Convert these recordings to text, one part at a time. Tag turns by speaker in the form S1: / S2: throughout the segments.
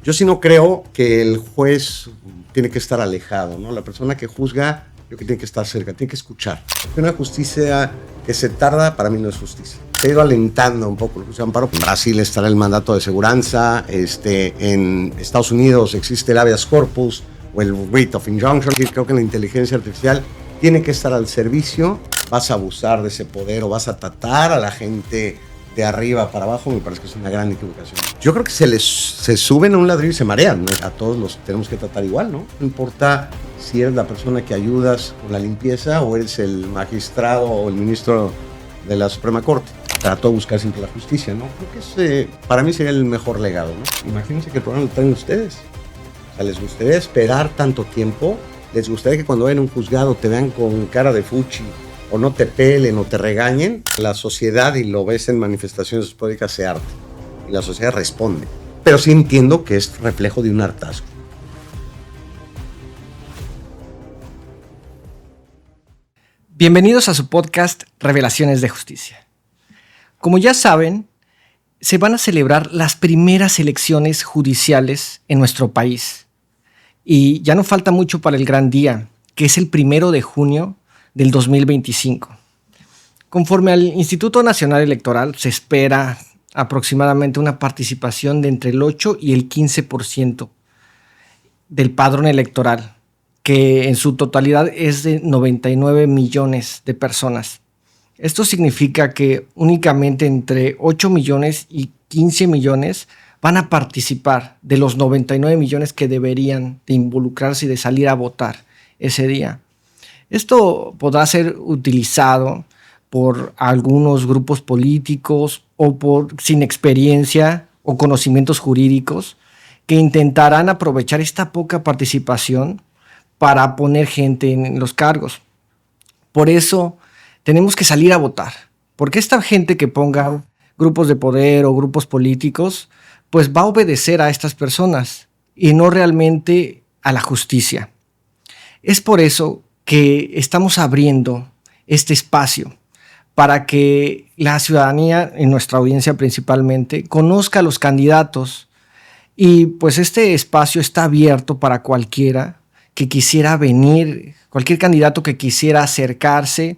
S1: Yo sí no creo que el juez tiene que estar alejado, ¿no? La persona que juzga, yo que tiene que estar cerca, tiene que escuchar. Una justicia que se tarda, para mí no es justicia. Se ha ido alentando un poco el juicio de amparo. En Brasil estará el mandato de seguranza, en Estados Unidos existe el habeas corpus o el writ of injunction. Creo que la inteligencia artificial tiene que estar al servicio. Vas a abusar de ese poder o vas a tratar a la gente de arriba para abajo, me parece que es una gran equivocación. Yo creo que se suben a un ladrillo y se marean, ¿no? A todos los tenemos que tratar igual, ¿no? No importa si eres la persona que ayudas con la limpieza o eres el magistrado o el ministro de la Suprema Corte. Trato de buscar siempre la justicia, ¿no? Creo que para mí sería el mejor legado, ¿no? Imagínense que el programa lo traen ustedes. O sea, ¿les gustaría esperar tanto tiempo? ¿Les gustaría que cuando vayan a un juzgado te vean con cara de fuchi? O no te pelen o te regañen? La sociedad, y lo ves en manifestaciones históricas, se harta. Y la sociedad responde. Pero sí entiendo que es reflejo de un hartazgo.
S2: Bienvenidos a su podcast Revelaciones de Justicia. Como ya saben, se van a celebrar las primeras elecciones judiciales en nuestro país. Y ya no falta mucho para el gran día, que es el 1 de junio del 2025. Conforme al Instituto Nacional Electoral, se espera aproximadamente una participación de entre el 8 y el 15% del padrón electoral, que en su totalidad es de 99 millones de personas. Esto significa que únicamente entre 8 millones y 15 millones van a participar de los 99 millones que deberían de involucrarse y de salir a votar ese día. Esto podrá ser utilizado por algunos grupos políticos o sin experiencia o conocimientos jurídicos que intentarán aprovechar esta poca participación para poner gente en los cargos. Por eso tenemos que salir a votar, porque esta gente que ponga grupos de poder o grupos políticos, pues va a obedecer a estas personas y no realmente a la justicia. Es por eso que estamos abriendo este espacio para que la ciudadanía, en nuestra audiencia principalmente, conozca a los candidatos, y pues este espacio está abierto para cualquiera que quisiera venir, cualquier candidato que quisiera acercarse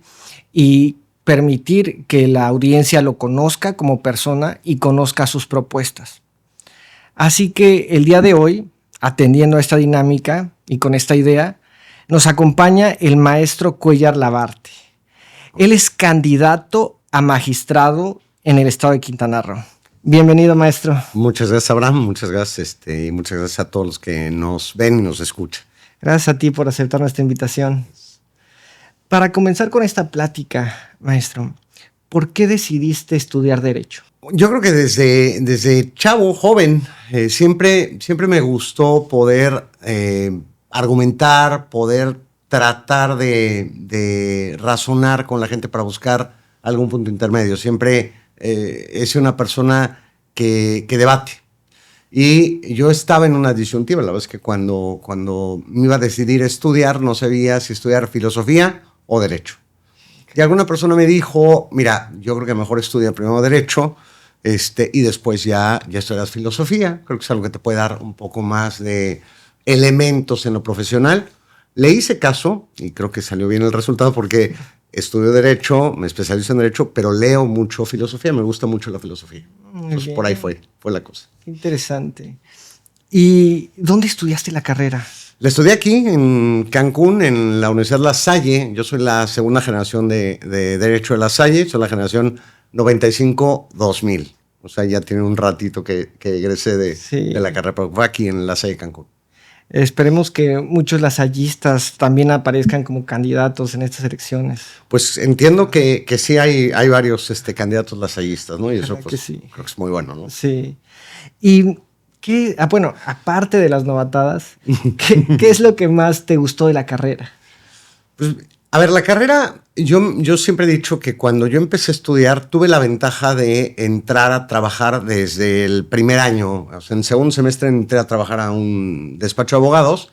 S2: y permitir que la audiencia lo conozca como persona y conozca sus propuestas. Así que el día de hoy, atendiendo a esta dinámica y con esta idea, nos acompaña el maestro Cuéllar Labarte. Él es candidato a magistrado en el estado de Quintana Roo. Bienvenido, maestro.
S1: Muchas gracias, Abraham. Muchas gracias, y muchas gracias a todos los que nos ven y nos escuchan.
S2: Gracias a ti por aceptar nuestra invitación. Para comenzar con esta plática, maestro, ¿por qué decidiste estudiar Derecho?
S1: Yo creo que desde chavo, joven, siempre me gustó poder argumentar, poder tratar de razonar con la gente para buscar algún punto intermedio. Siempre he sido una persona que debate. Y yo estaba en una disyuntiva. La verdad es que cuando me iba a decidir estudiar, no sabía si estudiar filosofía o derecho. Y alguna persona me dijo, mira, yo creo que mejor estudia primero derecho y después ya estudias filosofía. Creo que es algo que te puede dar un poco más de elementos en lo profesional. Le hice caso y creo que salió bien el resultado porque estudio Derecho, me especializo en Derecho, pero leo mucho filosofía, me gusta mucho la filosofía. Entonces por ahí fue la cosa.
S2: Qué interesante. ¿Y dónde estudiaste la carrera?
S1: La estudié aquí, en Cancún, en la Universidad La Salle. Yo soy la segunda generación de Derecho de La Salle, soy la generación 95-2000. O sea, ya tiene un ratito que egresé de la carrera, pero fue aquí en La Salle, Cancún.
S2: Esperemos que muchos lasallistas también aparezcan como candidatos en estas elecciones.
S1: Pues entiendo que sí hay varios candidatos lasallistas, ¿no? Y eso pues,
S2: sí.
S1: Creo que es muy bueno, ¿no?
S2: Sí. Y bueno, aparte de las novatadas, ¿qué es lo que más te gustó de la carrera?
S1: Pues, a ver, la carrera, yo siempre he dicho que cuando yo empecé a estudiar tuve la ventaja de entrar a trabajar desde el primer año. O sea, en segundo semestre entré a trabajar a un despacho de abogados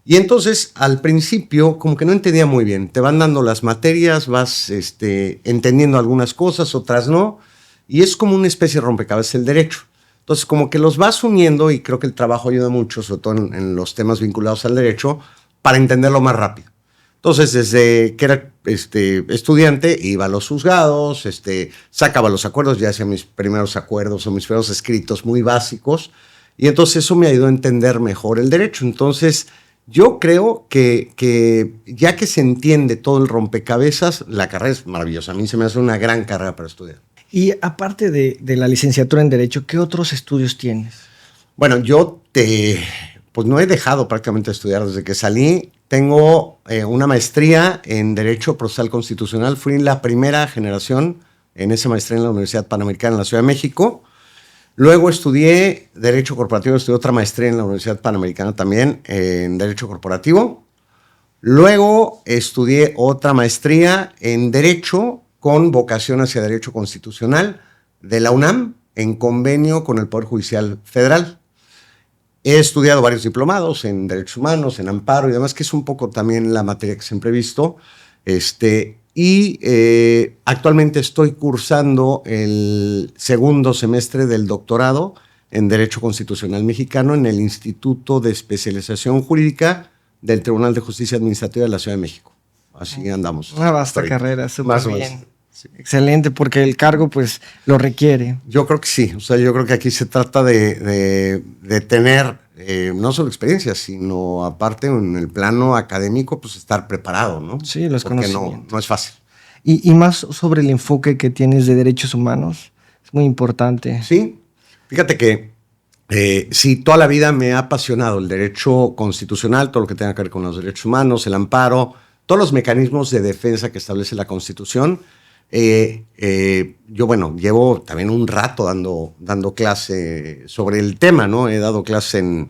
S1: y entonces al principio como que no entendía muy bien. Te van dando las materias, vas entendiendo algunas cosas, otras no, y es como una especie de rompecabezas el derecho. Entonces, como que los vas uniendo y creo que el trabajo ayuda mucho, sobre todo en los temas vinculados al derecho, para entenderlo más rápido. Entonces, desde que era estudiante, iba a los juzgados, sacaba los acuerdos, ya hacía mis primeros acuerdos o mis primeros escritos muy básicos, y entonces eso me ayudó a entender mejor el derecho. Entonces, yo creo que ya que se entiende todo el rompecabezas, la carrera es maravillosa. A mí se me hace una gran carrera para estudiar.
S2: Y aparte de la licenciatura en Derecho, ¿qué otros estudios tienes?
S1: Bueno, pues no he dejado prácticamente de estudiar desde que salí. Tengo una maestría en Derecho Procesal Constitucional. Fui la primera generación en esa maestría en la Universidad Panamericana en la Ciudad de México. Luego estudié Derecho Corporativo, estudié otra maestría en la Universidad Panamericana también en Derecho Corporativo. Luego estudié otra maestría en Derecho con vocación hacia Derecho Constitucional de la UNAM en convenio con el Poder Judicial Federal. He estudiado varios diplomados en Derechos Humanos, en Amparo y demás, que es un poco también la materia que siempre he visto. Actualmente estoy cursando el segundo semestre del doctorado en Derecho Constitucional Mexicano en el Instituto de Especialización Jurídica del Tribunal de Justicia Administrativa de la Ciudad de México. Así andamos.
S2: Una vasta carrera, súper
S1: más o
S2: bien.
S1: menos. Sí.
S2: Excelente, porque el cargo pues lo requiere.
S1: Yo creo que sí. O sea, yo creo que aquí se trata de tener no solo experiencia, sino aparte en el plano académico, pues estar preparado, ¿no?
S2: Sí, los
S1: porque
S2: conocimientos.
S1: no es fácil.
S2: Y más sobre el enfoque que tienes de derechos humanos, es muy importante.
S1: Sí, fíjate que sí, toda la vida me ha apasionado el derecho constitucional, todo lo que tenga que ver con los derechos humanos, el amparo, todos los mecanismos de defensa que establece la Constitución. Yo, bueno, llevo también un rato dando clase sobre el tema, ¿no? He dado clase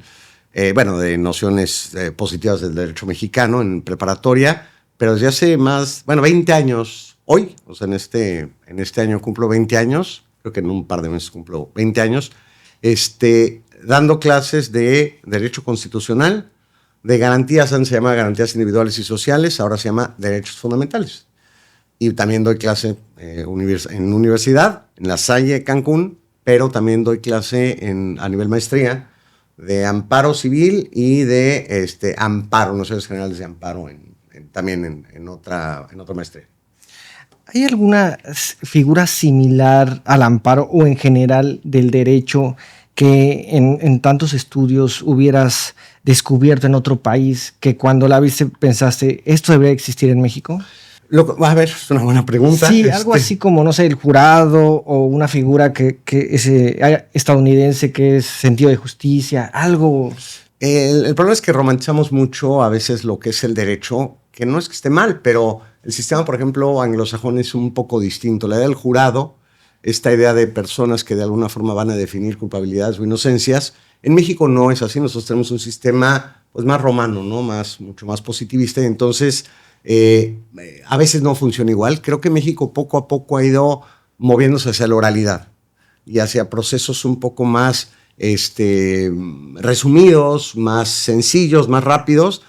S1: de nociones positivas del derecho mexicano en preparatoria, pero desde hace 20 años, hoy, o sea, en este año cumplo 20 años, creo que en un par de meses cumplo 20 años, dando clases de derecho constitucional, de garantías, antes se llama garantías individuales y sociales, ahora se llama derechos fundamentales. Y también doy clase en universidad, en La Salle, Cancún, pero también doy clase a nivel maestría de amparo civil y de amparo, nociones generales de amparo, también en otra maestría.
S2: ¿Hay alguna figura similar al amparo o en general del derecho que en tantos estudios hubieras descubierto en otro país que cuando la viste pensaste, ¿esto debería existir en México?
S1: A ver, es una buena pregunta.
S2: Sí, algo así como, no sé, el jurado o una figura que es estadounidense que es sentido de justicia, algo.
S1: El problema es que romantizamos mucho a veces lo que es el derecho, que no es que esté mal, pero el sistema, por ejemplo, anglosajón es un poco distinto. La idea del jurado, esta idea de personas que de alguna forma van a definir culpabilidades o inocencias, en México no es así. Nosotros tenemos un sistema pues, más romano, ¿no? Mucho más positivista, y entonces a veces no funciona igual. Creo que México poco a poco ha ido moviéndose hacia la oralidad y hacia procesos un poco más resumidos, más sencillos, más rápidos.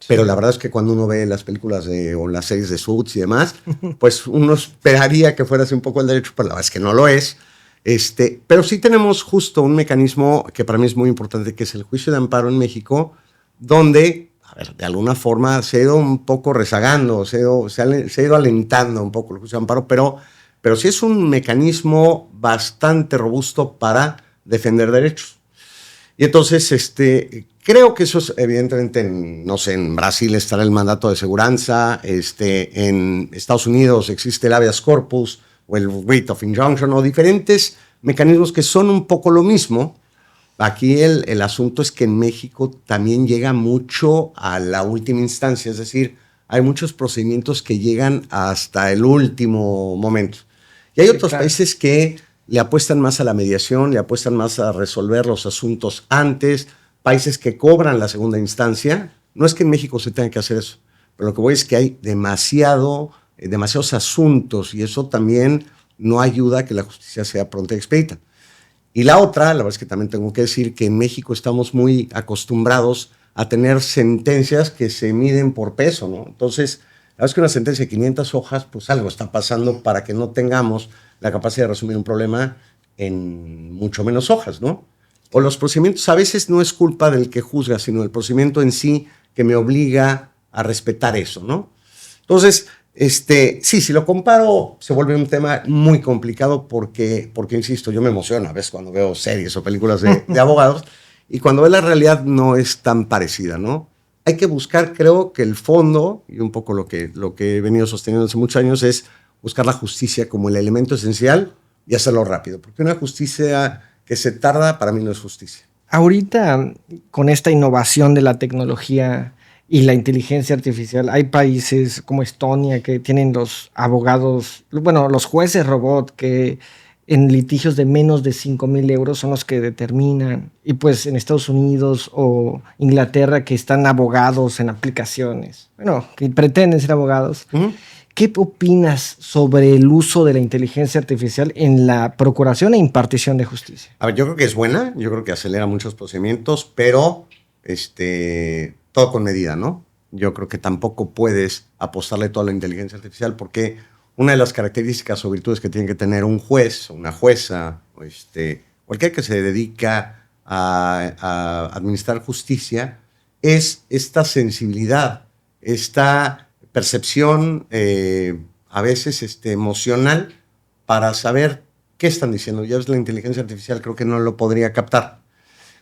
S1: Pero la verdad es que cuando uno ve las películas o las series de Suits y demás, pues uno esperaría que fuera así un poco el derecho, pero la verdad es que no lo es. Pero sí tenemos justo un mecanismo que para mí es muy importante, que es el juicio de amparo en México, donde, a ver, de alguna forma se ha ido un poco rezagando, se ha ido alentando un poco el juicio de amparo, pero sí es un mecanismo bastante robusto para defender derechos. Y entonces, creo que eso es, evidentemente, no sé, en Brasil estará el mandato de seguranza, en Estados Unidos existe el habeas corpus o el writ of injunction, o diferentes mecanismos que son un poco lo mismo. Aquí el asunto es que en México también llega mucho a la última instancia, es decir, hay muchos procedimientos que llegan hasta el último momento. Y hay otros países que le apuestan más a la mediación, le apuestan más a resolver los asuntos antes, países que cobran la segunda instancia. No es que en México se tenga que hacer eso, pero lo que voy es que hay demasiados asuntos, y eso también no ayuda a que la justicia sea pronta y expedita. Y la verdad es que también tengo que decir que en México estamos muy acostumbrados a tener sentencias que se miden por peso, ¿no? Entonces, la verdad es que una sentencia de 500 hojas, pues algo está pasando para que no tengamos la capacidad de resumir un problema en mucho menos hojas, ¿no? O los procedimientos a veces no es culpa del que juzga, sino el procedimiento en sí que me obliga a respetar eso, ¿no? Entonces, sí, si lo comparo, se vuelve un tema muy complicado porque insisto, yo me emociono a veces cuando veo series o películas de abogados y cuando veo la realidad no es tan parecida, ¿no? Hay que buscar, creo que el fondo, y un poco lo que he venido sosteniendo hace muchos años, es buscar la justicia como el elemento esencial y hacerlo rápido, porque una justicia que se tarda, para mí no es justicia.
S2: Ahorita, con esta innovación de la tecnología y la inteligencia artificial, hay países como Estonia que tienen los abogados, bueno, los jueces robot que en litigios de menos de 5,000 euros son los que determinan. Y pues en Estados Unidos o Inglaterra que están abogados en aplicaciones, bueno, que pretenden ser abogados. Uh-huh. ¿Qué opinas sobre el uso de la inteligencia artificial en la procuración e impartición de justicia?
S1: A ver, yo creo que es buena, yo creo que acelera muchos procedimientos, pero todo con medida, ¿no? Yo creo que tampoco puedes apostarle toda la inteligencia artificial porque una de las características o virtudes que tiene que tener un juez o una jueza, cualquier que se dedica a administrar justicia, es esta sensibilidad, esta percepción a veces emocional para saber qué están diciendo. Ya ves, la inteligencia artificial creo que no lo podría captar.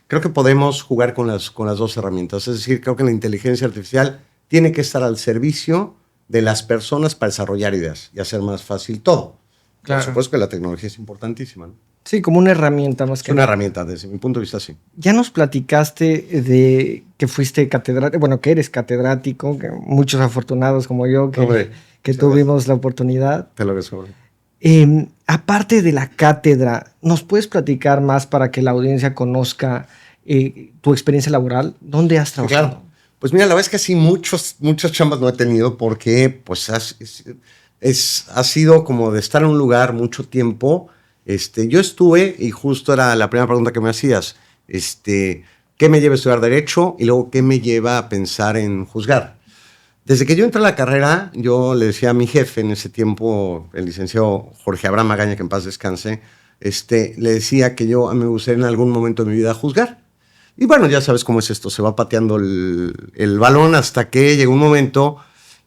S1: Creo que podemos jugar con las dos herramientas. Es decir, creo que la inteligencia artificial tiene que estar al servicio de las personas para desarrollar ideas y hacer más fácil todo. Claro. Por supuesto que la tecnología es importantísima, ¿no?
S2: Sí, como una herramienta más que
S1: nada. Es una herramienta, desde mi punto de vista, sí.
S2: Ya nos platicaste de que fuiste catedrático, bueno, que eres catedrático, que muchos afortunados como yo que tuvimos la oportunidad.
S1: Te lo agradezco.
S2: Aparte de la cátedra, ¿nos puedes platicar más para que la audiencia conozca tu experiencia laboral? ¿Dónde has trabajado?
S1: Claro. Pues mira, la verdad es que sí, muchas chambas no he tenido porque pues ha sido como de estar en un lugar mucho tiempo. Yo estuve, y justo era la primera pregunta que me hacías, ¿qué me lleva a estudiar Derecho? Y luego, ¿qué me lleva a pensar en juzgar? Desde que yo entré a la carrera, yo le decía a mi jefe en ese tiempo, el licenciado Jorge Abraham Magaña, que en paz descanse, le decía que yo me gustaría en algún momento de mi vida juzgar. Y bueno, ya sabes cómo es esto, se va pateando el balón hasta que llega un momento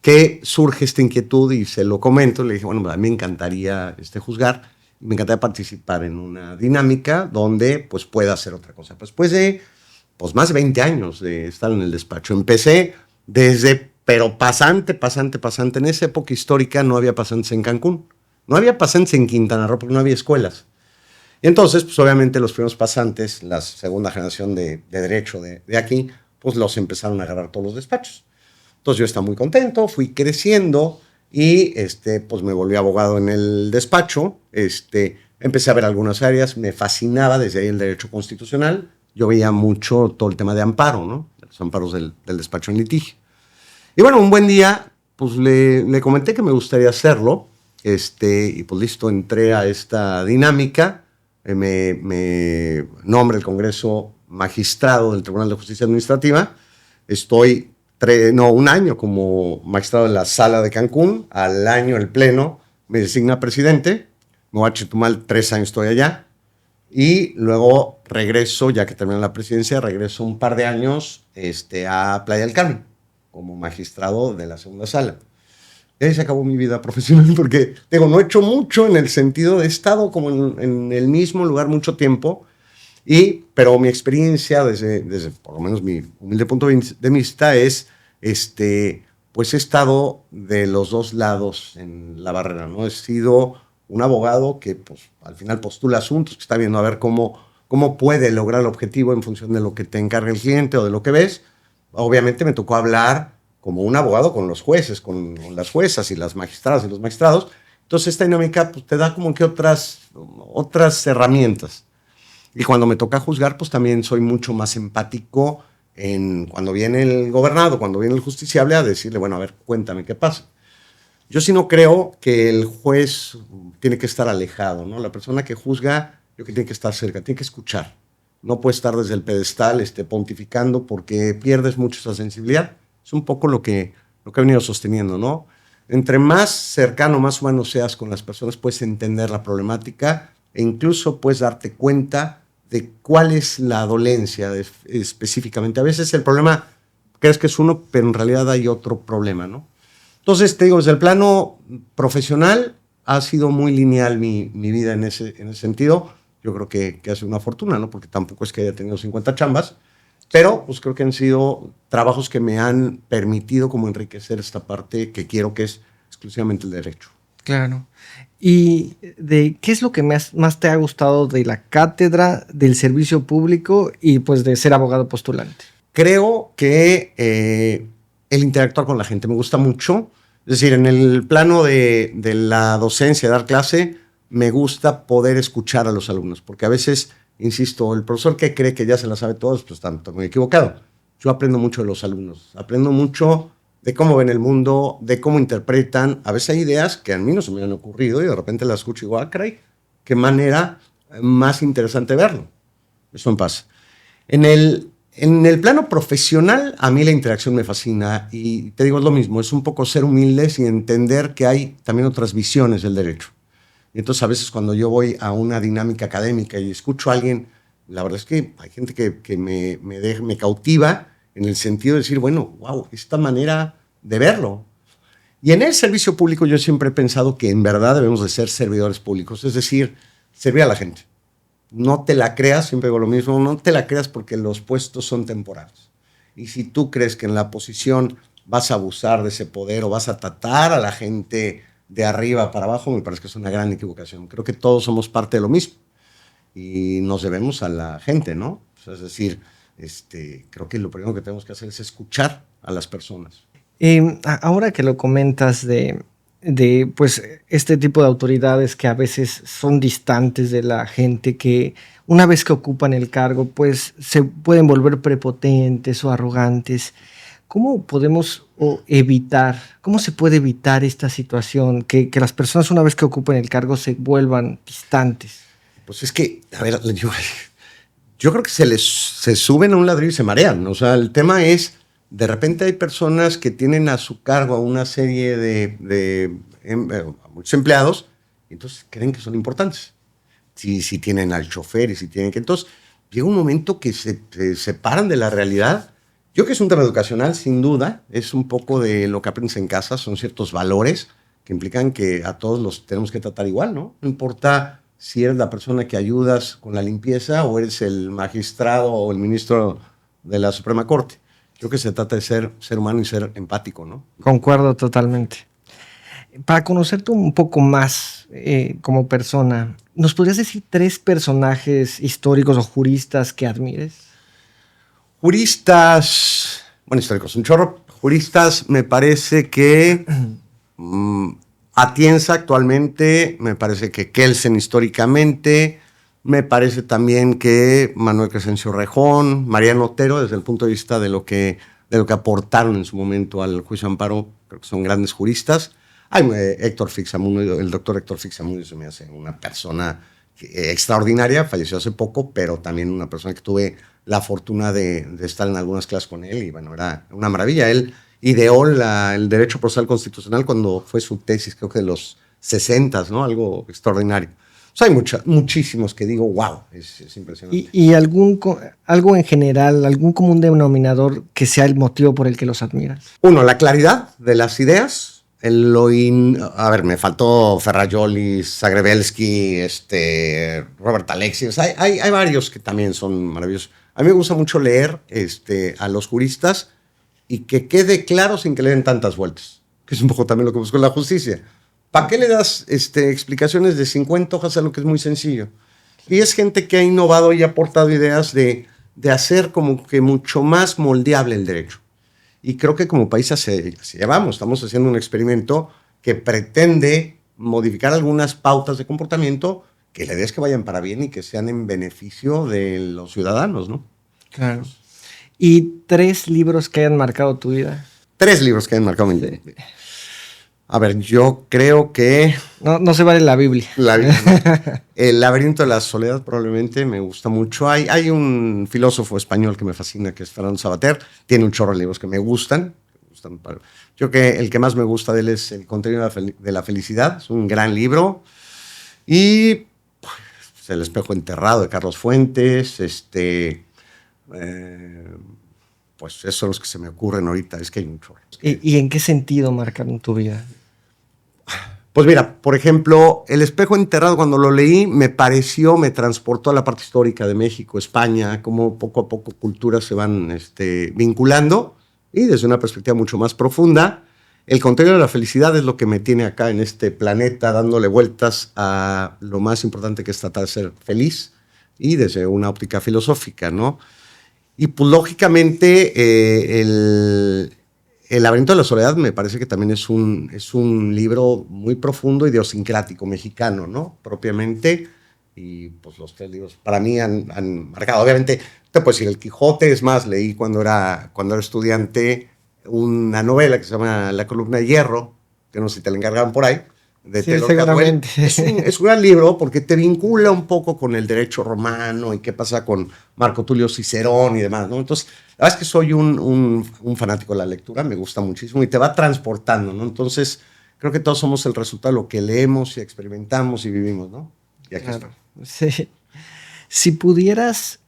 S1: que surge esta inquietud y se lo comento. Le dije, bueno, a mí me encantaría juzgar, me encantaría participar en una dinámica donde pues pueda hacer otra cosa. Después de más de 20 años de estar en el despacho, empecé pero pasante. En esa época histórica no había pasantes en Cancún, no había pasantes en Quintana Roo porque no había escuelas. Y entonces, pues obviamente los primeros pasantes, la segunda generación de Derecho de aquí, pues los empezaron a agarrar todos los despachos. Entonces yo estaba muy contento, fui creciendo y pues me volví abogado en el despacho. Empecé a ver algunas áreas, me fascinaba desde ahí el derecho constitucional. Yo veía mucho todo el tema de amparo, ¿no? Los amparos del despacho en litigio. Y bueno, un buen día, pues le comenté que me gustaría hacerlo. Y pues listo, entré a esta dinámica. Me nombra el Congreso magistrado del Tribunal de Justicia Administrativa. Estoy un año como magistrado en la Sala de Cancún. Al año el Pleno me designa presidente. Me voy a Chetumal, 3 años estoy allá. Y luego regreso, ya que terminé la presidencia, regreso un par de años a Playa del Carmen como magistrado de la segunda sala. Y ahí se acabó mi vida profesional porque, no he hecho mucho en el sentido de he estado como en el mismo lugar mucho tiempo, pero mi experiencia desde por lo menos mi humilde punto de vista es, pues he estado de los dos lados en la barrera, ¿no? He sido un abogado que pues, al final postula asuntos, que está viendo a ver cómo puede lograr el objetivo en función de lo que te encarga el cliente o de lo que ves. Obviamente me tocó hablar como un abogado con los jueces, con las juezas y las magistradas y los magistrados. Entonces esta dinámica pues, te da como que otras herramientas. Y cuando me toca juzgar, pues también soy mucho más empático cuando viene el gobernado, cuando viene el justiciable a decirle, bueno, a ver, cuéntame qué pasa. Yo sí no creo que el juez tiene que estar alejado, ¿no? La persona que juzga, yo creo que tiene que estar cerca, tiene que escuchar. No puede estar desde el pedestal pontificando porque pierdes mucho esa sensibilidad. Es un poco lo que he venido sosteniendo, ¿no? Entre más cercano, más humano seas con las personas, puedes entender la problemática e incluso puedes darte cuenta de cuál es la dolencia específicamente. A veces el problema crees que es uno, pero en realidad hay otro problema, ¿no? Entonces, te digo, desde el plano profesional ha sido muy lineal mi vida en ese sentido. Yo creo que ha sido una fortuna, ¿no? Porque tampoco es que haya tenido 50 chambas, pero pues creo que han sido trabajos que me han permitido como enriquecer esta parte que quiero, que es exclusivamente el derecho.
S2: Claro. ¿Y qué es lo que más te ha gustado de la cátedra, del servicio público y pues de ser abogado postulante?
S1: Creo que el interactuar con la gente me gusta mucho. Es decir, en el plano de la docencia, dar clase, me gusta poder escuchar a los alumnos, porque a veces, insisto, el profesor que cree que ya se la sabe todo, pues está muy equivocado. Yo aprendo mucho de los alumnos, aprendo mucho de cómo ven el mundo, de cómo interpretan. A veces hay ideas que a mí no se me han ocurrido y de repente las escucho y digo, caray, qué manera más interesante verlo. Eso me pasa. En el plano profesional, a mí la interacción me fascina y te digo, es lo mismo, es un poco ser humildes y entender que hay también otras visiones del derecho. Y entonces a veces cuando yo voy a una dinámica académica y escucho a alguien, la verdad es que hay gente que me cautiva en el sentido de decir, bueno, wow, esta manera de verlo. Y en el servicio público yo siempre he pensado que en verdad debemos de ser servidores públicos, es decir, servir a la gente. No te la creas, siempre digo lo mismo, no te la creas porque los puestos son temporales. Y si tú crees que en la posición vas a abusar de ese poder o vas a tratar a la gente de arriba para abajo, me parece que es una gran equivocación. Creo que todos somos parte de lo mismo y nos debemos a la gente, ¿no? O sea, es decir, creo que lo primero que tenemos que hacer es escuchar a las personas.
S2: Ahora que lo comentas de pues este tipo de autoridades que a veces son distantes de la gente, que una vez que ocupan el cargo pues se pueden volver prepotentes o arrogantes. ¿Cómo podemos cómo se puede evitar esta situación, que las personas una vez que ocupen el cargo se vuelvan distantes?
S1: Pues es que, a ver, yo creo que se suben a un ladrillo y se marean. O sea, el tema es, de repente hay personas que tienen a su cargo a una serie de muchos empleados y entonces creen que son importantes. Si tienen al chofer y si tienen que... Entonces llega un momento que se separan de la realidad. Yo creo que es un tema educacional, sin duda. Es un poco de lo que aprendes en casa. Son ciertos valores que implican que a todos los tenemos que tratar igual, ¿no? No importa si eres la persona que ayudas con la limpieza o eres el magistrado o el ministro de la Suprema Corte. Creo que se trata de ser humano y ser empático, ¿no?
S2: Concuerdo totalmente. Para conocerte un poco más como persona, ¿nos podrías decir 3 personajes históricos o juristas que admires?
S1: Juristas, bueno, históricos, un chorro. Juristas, me parece que Atienza actualmente, me parece que Kelsen históricamente, me parece también que Manuel Crescencio Rejón, Mariano Otero, desde el punto de vista de lo que aportaron en su momento al juicio de amparo, creo que son grandes juristas. Hay Héctor Fixamuno, el doctor Héctor Fixamuno se me hace una persona extraordinaria, falleció hace poco, pero también una persona que tuve la fortuna de estar en algunas clases con él y bueno, era una maravilla. Él ideó el derecho procesal constitucional cuando fue su tesis, creo que de los 60, ¿no? Algo extraordinario. O sea, hay muchísimos que digo, wow, es impresionante.
S2: ¿Y algo en general, algún común denominador que sea el motivo por el que los admiras?
S1: Uno, la claridad de las ideas. A ver, me faltó Ferrajolis, Zagrebelsky, Robert Alexius. Hay varios que también son maravillosos. A mí me gusta mucho leer a los juristas y que quede claro sin que le den tantas vueltas, que es un poco también lo que busco en la justicia. ¿Para qué le das explicaciones de 50 hojas a lo que es muy sencillo? Y es gente que ha innovado y ha aportado ideas de hacer como que mucho más moldeable el derecho. Y creo que como país así llevamos. Estamos haciendo un experimento que pretende modificar algunas pautas de comportamiento que la idea es que vayan para bien y que sean en beneficio de los ciudadanos, ¿no?
S2: Claro. ¿Y 3 libros que hayan marcado tu vida?
S1: 3 libros que hayan marcado mi vida. A ver, yo creo que...
S2: No se vale la Biblia.
S1: La Biblia, ¿no? El laberinto de la soledad probablemente me gusta mucho. Hay un filósofo español que me fascina, que es Fernando Savater. Tiene un chorro de libros que me gustan. Yo creo que el que más me gusta de él es El contenido de la felicidad. Es un gran libro. Y pues, El espejo enterrado de Carlos Fuentes, pues esos son los que se me ocurren ahorita, es que hay un chorro.
S2: ¿Y en qué sentido marcaron tu vida?
S1: Pues mira, por ejemplo, El espejo enterrado, cuando lo leí, me transportó a la parte histórica de México, España, cómo poco a poco culturas se van vinculando, y desde una perspectiva mucho más profunda. El contenido de la felicidad es lo que me tiene acá en este planeta, dándole vueltas a lo más importante que es tratar de ser feliz, y desde una óptica filosófica, ¿no? Y pues lógicamente El laberinto de la soledad me parece que también es un libro muy profundo, idiosincrático, mexicano, ¿no? Propiamente. Y pues los 3 libros para mí han marcado. Obviamente, te puedo decir, El Quijote, es más, leí cuando era estudiante una novela que se llama La columna de hierro, que no sé si te la encargaban por ahí, de
S2: Sí,
S1: Taylor
S2: seguramente.
S1: Catwell. Es un gran libro porque te vincula un poco con el derecho romano y qué pasa con Marco Tulio Cicerón y demás, ¿no? Entonces, la verdad es que soy un fanático de la lectura, me gusta muchísimo y te va transportando, ¿no? Entonces, creo que todos somos el resultado de lo que leemos y experimentamos y vivimos, ¿no? Y aquí
S2: Claro, sí. Si pudieras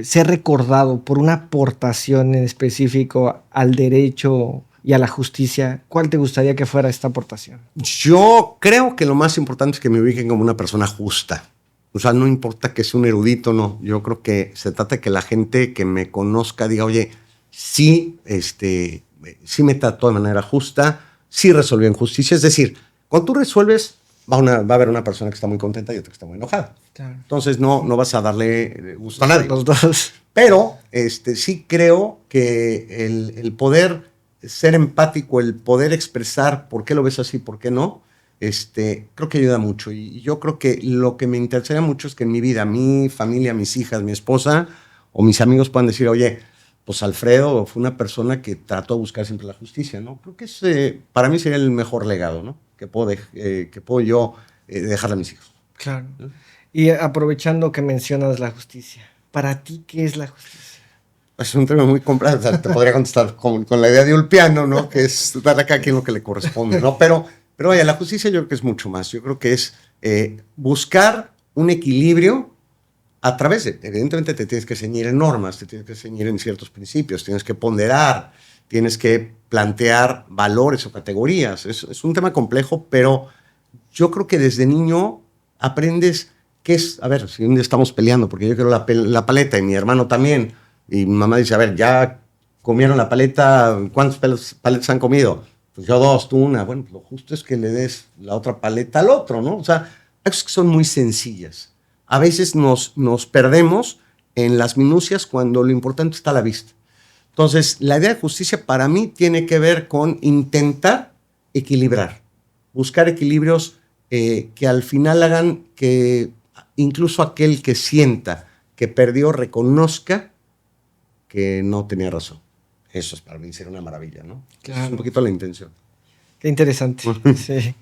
S2: ser recordado por una aportación en específico al derecho y a la justicia, ¿cuál te gustaría que fuera esta aportación?
S1: Yo creo que lo más importante es que me ubiquen como una persona justa. O sea, no importa que sea un erudito, no. Yo creo que se trata de que la gente que me conozca diga, oye, sí, sí me trató de manera justa, sí resolvió en justicia. Es decir, cuando tú resuelves, va a haber una persona que está muy contenta y otra que está muy enojada.
S2: Claro.
S1: Entonces no vas a darle gusto a nadie.
S2: Los dos.
S1: Pero sí creo que el poder ser empático, el poder expresar por qué lo ves así, por qué no, creo que ayuda mucho. Y yo creo que lo que me interesaría mucho es que en mi vida, mi familia, mis hijas, mi esposa o mis amigos puedan decir, oye, pues Alfredo fue una persona que trató de buscar siempre la justicia, ¿no? Creo que para mí sería el mejor legado, ¿no? Que puedo yo dejarle a mis hijos.
S2: Claro. Y aprovechando que mencionas la justicia, ¿para ti qué es la justicia?
S1: Es un tema muy complejo, o sea, te podría contestar con la idea de Ulpiano, ¿no? Que es dar a cada quien lo que le corresponde, ¿no? Pero vaya, la justicia yo creo que es mucho más. Yo creo que es buscar un equilibrio a través de, evidentemente te tienes que ceñir en normas, te tienes que ceñir en ciertos principios, tienes que ponderar, tienes que plantear valores o categorías. Es un tema complejo, pero yo creo que desde niño aprendes qué es, a ver, si un día estamos peleando porque yo quiero la paleta y mi hermano también, y mi mamá dice, a ver, ya comieron la paleta, ¿cuántas paletas han comido? Pues yo 2, tú 1. Bueno, pues lo justo es que le des la otra paleta al otro, ¿no? O sea, hay cosas que son muy sencillas. A veces nos perdemos en las minucias cuando lo importante está a la vista. Entonces, la idea de justicia para mí tiene que ver con intentar equilibrar, buscar equilibrios que al final hagan que incluso aquel que sienta que perdió reconozca que no tenía razón. Eso es para mí sería una maravilla, ¿no?
S2: Claro.
S1: Es un poquito la intención.
S2: Qué interesante. Sí.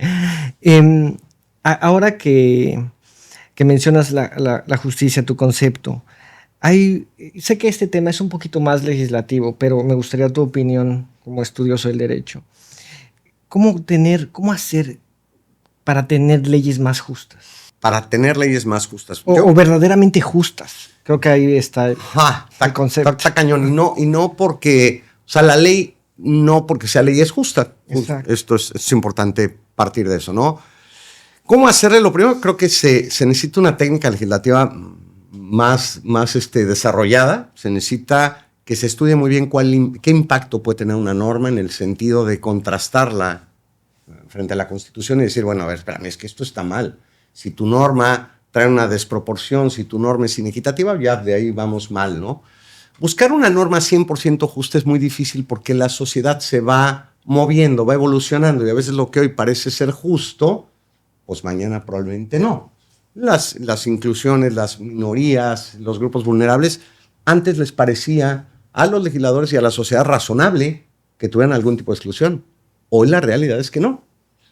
S2: Ahora que mencionas la justicia, tu concepto, sé que este tema es un poquito más legislativo, pero me gustaría tu opinión como estudioso del derecho. ¿Cómo hacer para tener leyes más justas?
S1: Para tener leyes más justas.
S2: O verdaderamente justas. Creo que ahí está el concepto.
S1: Está cañón. Y no porque, o sea, la ley, no porque sea ley es justa.
S2: Exacto.
S1: Esto es importante partir de eso, ¿no? ¿Cómo hacerle? Lo primero, creo que se necesita una técnica legislativa más desarrollada. Se necesita que se estudie muy bien qué impacto puede tener una norma en el sentido de contrastarla frente a la Constitución y decir, bueno, a ver, espérame, es que esto está mal. Si tu norma trae una desproporción, si tu norma es inequitativa, ya de ahí vamos mal, ¿no? Buscar una norma 100% justa es muy difícil porque la sociedad se va moviendo, va evolucionando y a veces lo que hoy parece ser justo, pues mañana probablemente no. Las inclusiones, las minorías, los grupos vulnerables, antes les parecía a los legisladores y a la sociedad razonable que tuvieran algún tipo de exclusión. Hoy la realidad es que no.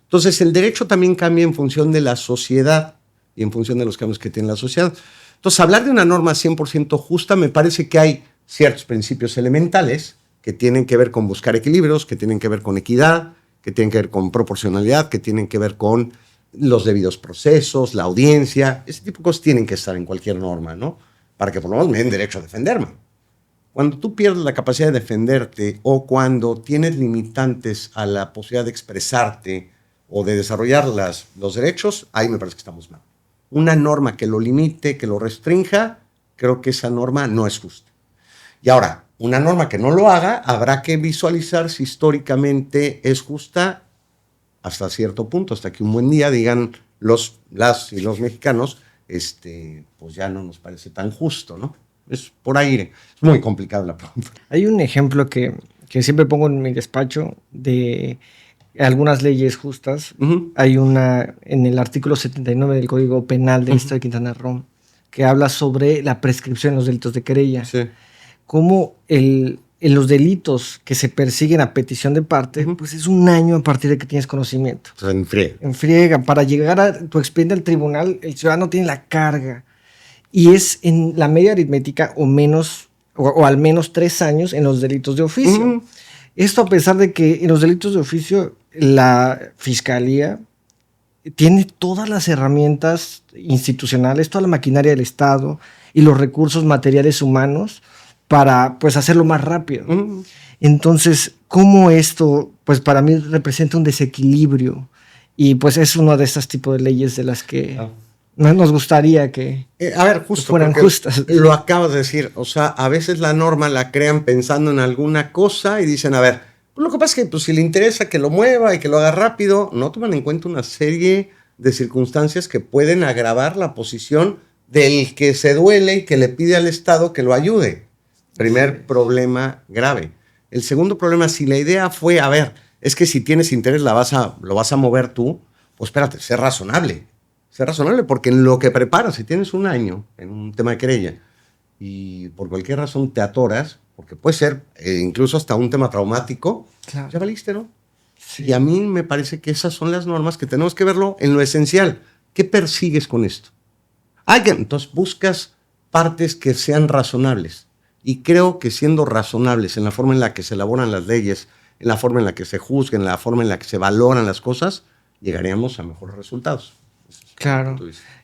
S1: Entonces el derecho también cambia en función de la sociedad y en función de los cambios que tiene la sociedad. Entonces hablar de una norma 100% justa me parece que hay ciertos principios elementales que tienen que ver con buscar equilibrios, que tienen que ver con equidad, que tienen que ver con proporcionalidad, que tienen que ver con los debidos procesos, la audiencia, ese tipo de cosas tienen que estar en cualquier norma, ¿no? Para que por lo menos me den derecho a defenderme. Cuando tú pierdes la capacidad de defenderte o cuando tienes limitantes a la posibilidad de expresarte o de desarrollar los derechos, ahí me parece que estamos mal. Una norma que lo limite, que lo restrinja, creo que esa norma no es justa. Y ahora, una norma que no lo haga, habrá que visualizar si históricamente es justa hasta cierto punto, hasta que un buen día digan las y los mexicanos, pues ya no nos parece tan justo, ¿no? Es por ahí, es muy complicada la pregunta.
S2: Hay un ejemplo que siempre pongo en mi despacho de algunas leyes justas.
S1: Uh-huh.
S2: Hay una en el artículo 79 del Código Penal del Estado de Quintana Roo que habla sobre la prescripción de los delitos de querella.
S1: Sí.
S2: Cómo en los delitos que se persiguen a petición de parte, pues es 1 año a partir de que tienes conocimiento.
S1: O sea, en friega.
S2: En friega. Para llegar a tu expediente al tribunal, el ciudadano tiene la carga. Y es en la media aritmética o menos, o al menos 3 años en los delitos de oficio. Uh-huh. Esto a pesar de que en los delitos de oficio la Fiscalía tiene todas las herramientas institucionales, toda la maquinaria del Estado y los recursos materiales humanos para pues hacerlo más rápido. Uh-huh. Entonces, ¿cómo esto pues para mí representa un desequilibrio? Y pues es uno de estos tipos de leyes de las que nos gustaría que,
S1: justo,
S2: que fueran justas.
S1: Lo acabas de decir, o sea, a veces la norma la crean pensando en alguna cosa y dicen, a ver, pues lo que pasa es que pues, si le interesa que lo mueva y que lo haga rápido, no toman en cuenta una serie de circunstancias que pueden agravar la posición del que se duele y que le pide al Estado que lo ayude. Primer problema grave. El segundo problema, si la idea fue, a ver, es que si tienes interés lo vas a mover tú, pues espérate, sé razonable. Sé razonable porque en lo que preparas, si tienes 1 año en un tema de querella y por cualquier razón te atoras, porque puede ser incluso hasta un tema traumático, claro. Ya valiste, ¿no? Sí. Y a mí me parece que esas son las normas que tenemos que verlo en lo esencial. ¿Qué persigues con esto? Entonces buscas partes que sean razonables. Y creo que siendo razonables en la forma en la que se elaboran las leyes, en la forma en la que se juzgan, en la forma en la que se valoran las cosas, llegaríamos a mejores resultados.
S2: Claro.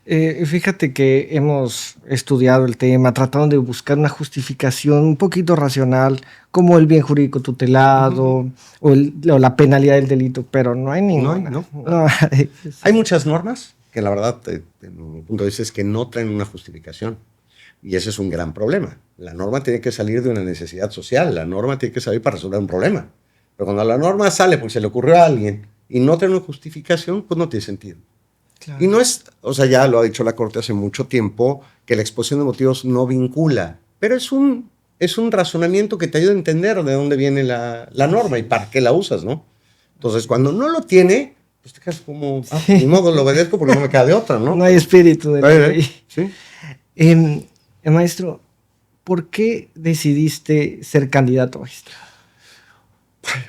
S2: Fíjate que hemos estudiado el tema, tratando de buscar una justificación un poquito racional, como el bien jurídico tutelado o la penalidad del delito, pero no hay ninguna.
S1: No. Hay muchas normas que la verdad, en mi punto de vista, es que no traen una justificación. Y ese es un gran problema. La norma tiene que salir de una necesidad social, la norma tiene que salir para resolver un problema. Pero cuando la norma sale porque se le ocurrió a alguien y no trae una justificación, pues no tiene sentido. Claro. Y no es, o sea, ya lo ha dicho la Corte hace mucho tiempo, que la exposición de motivos no vincula, pero es un razonamiento que te ayuda a entender de dónde viene la norma y para qué la usas, ¿no? Entonces, cuando no lo tiene, pues te quedas como, ni modo, lo obedezco porque no me queda de otra, ¿no?
S2: No hay espíritu de la ley.
S1: Sí.
S2: Maestro, ¿por qué decidiste ser candidato a magistrado?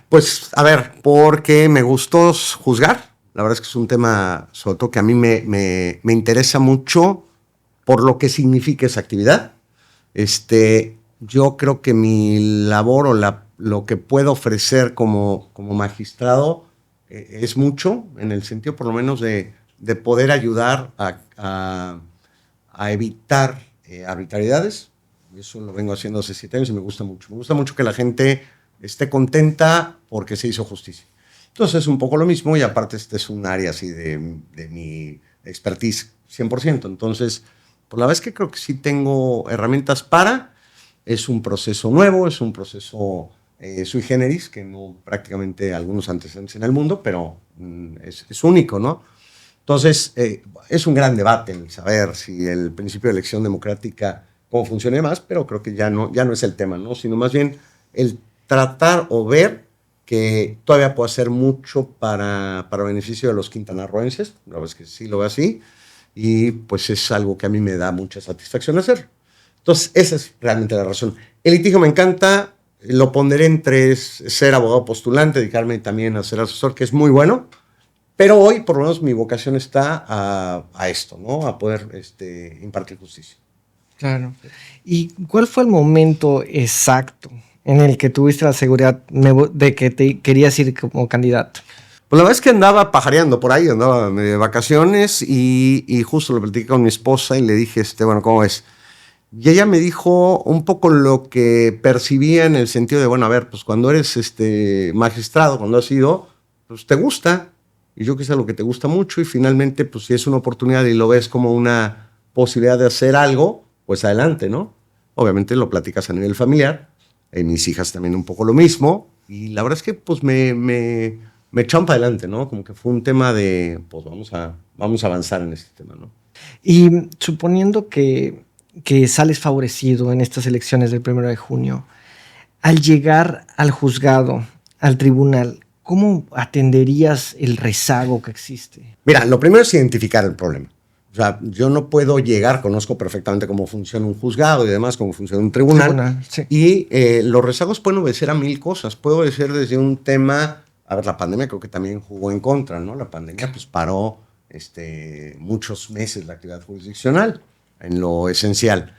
S1: Pues, a ver, porque me gustó juzgar. La verdad es que es un tema, sobre todo, que a mí me interesa mucho por lo que significa esa actividad. Yo creo que mi labor o lo que puedo ofrecer como magistrado es mucho, en el sentido por lo menos de poder ayudar a evitar arbitrariedades. Eso lo vengo haciendo hace 7 años y me gusta mucho. Me gusta mucho que la gente esté contenta porque se hizo justicia. Entonces es un poco lo mismo y aparte este es un área así de mi expertise 100%. Entonces, pues la verdad es que creo que sí tengo herramientas es un proceso nuevo, es un proceso sui generis, que no prácticamente algunos antecedentes en el mundo, pero es único, ¿no? Entonces, es un gran debate el saber si el principio de elección democrática, cómo funciona y demás, pero creo que ya no es el tema, ¿no? Sino más bien el tratar o ver que todavía puedo hacer mucho para beneficio de los quintanarroenses. La verdad es que sí lo veo así, y pues es algo que a mí me da mucha satisfacción hacer. Entonces, esa es realmente la razón. El litigio me encanta, lo pondré entre ser abogado postulante, dedicarme también a ser asesor, que es muy bueno, pero hoy por lo menos mi vocación está a esto, ¿no? A poder impartir justicia.
S2: Claro. ¿Y cuál fue el momento exacto en el que tuviste la seguridad de que te querías ir como candidato?
S1: Pues la verdad es que andaba pajareando por ahí, andaba de vacaciones y justo lo platiqué con mi esposa y le dije, bueno, ¿cómo ves? Y ella me dijo un poco lo que percibía en el sentido de, bueno, a ver, pues cuando eres magistrado, cuando has sido, pues te gusta. Y yo que sé lo que te gusta mucho y finalmente, pues si es una oportunidad y lo ves como una posibilidad de hacer algo, pues adelante, ¿no? Obviamente lo platicas a nivel familiar, mis hijas también un poco lo mismo y la verdad es que pues me echaron para adelante, ¿no? Como que fue un tema de, pues vamos a avanzar en este tema, ¿no?
S2: Y suponiendo que sales favorecido en estas elecciones del 1 de junio, al llegar al juzgado, al tribunal, ¿cómo atenderías el rezago que existe?
S1: Mira, lo primero es identificar el problema. O sea, yo no puedo llegar, conozco perfectamente cómo funciona un juzgado y demás, cómo funciona un tribunal.
S2: Sí.
S1: Y los rezagos pueden obedecer a 1000 cosas. Puede obedecer desde un tema, a ver, la pandemia creo que también jugó en contra, ¿no? La pandemia pues paró muchos meses la actividad jurisdiccional en lo esencial.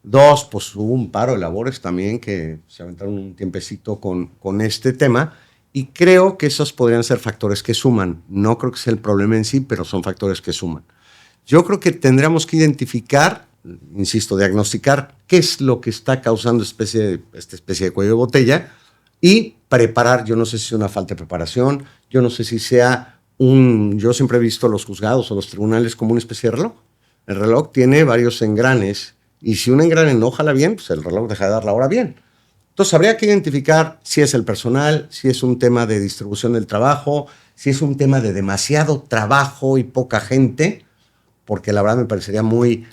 S1: 2, pues hubo un paro de labores también que se aventaron un tiempecito con este tema. Y creo que esos podrían ser factores que suman. No creo que sea el problema en sí, pero son factores que suman. Yo creo que tendríamos que identificar, insisto, diagnosticar qué es lo que está causando esta especie de cuello de botella y preparar. Yo no sé si es una falta de preparación, yo no sé si sea yo siempre he visto los juzgados o los tribunales como una especie de reloj. El reloj tiene varios engranes y si un engrane no jala bien, pues el reloj deja de dar la hora bien. Entonces habría que identificar si es el personal, si es un tema de distribución del trabajo, si es un tema de demasiado trabajo y poca gente, porque la verdad me parecería muy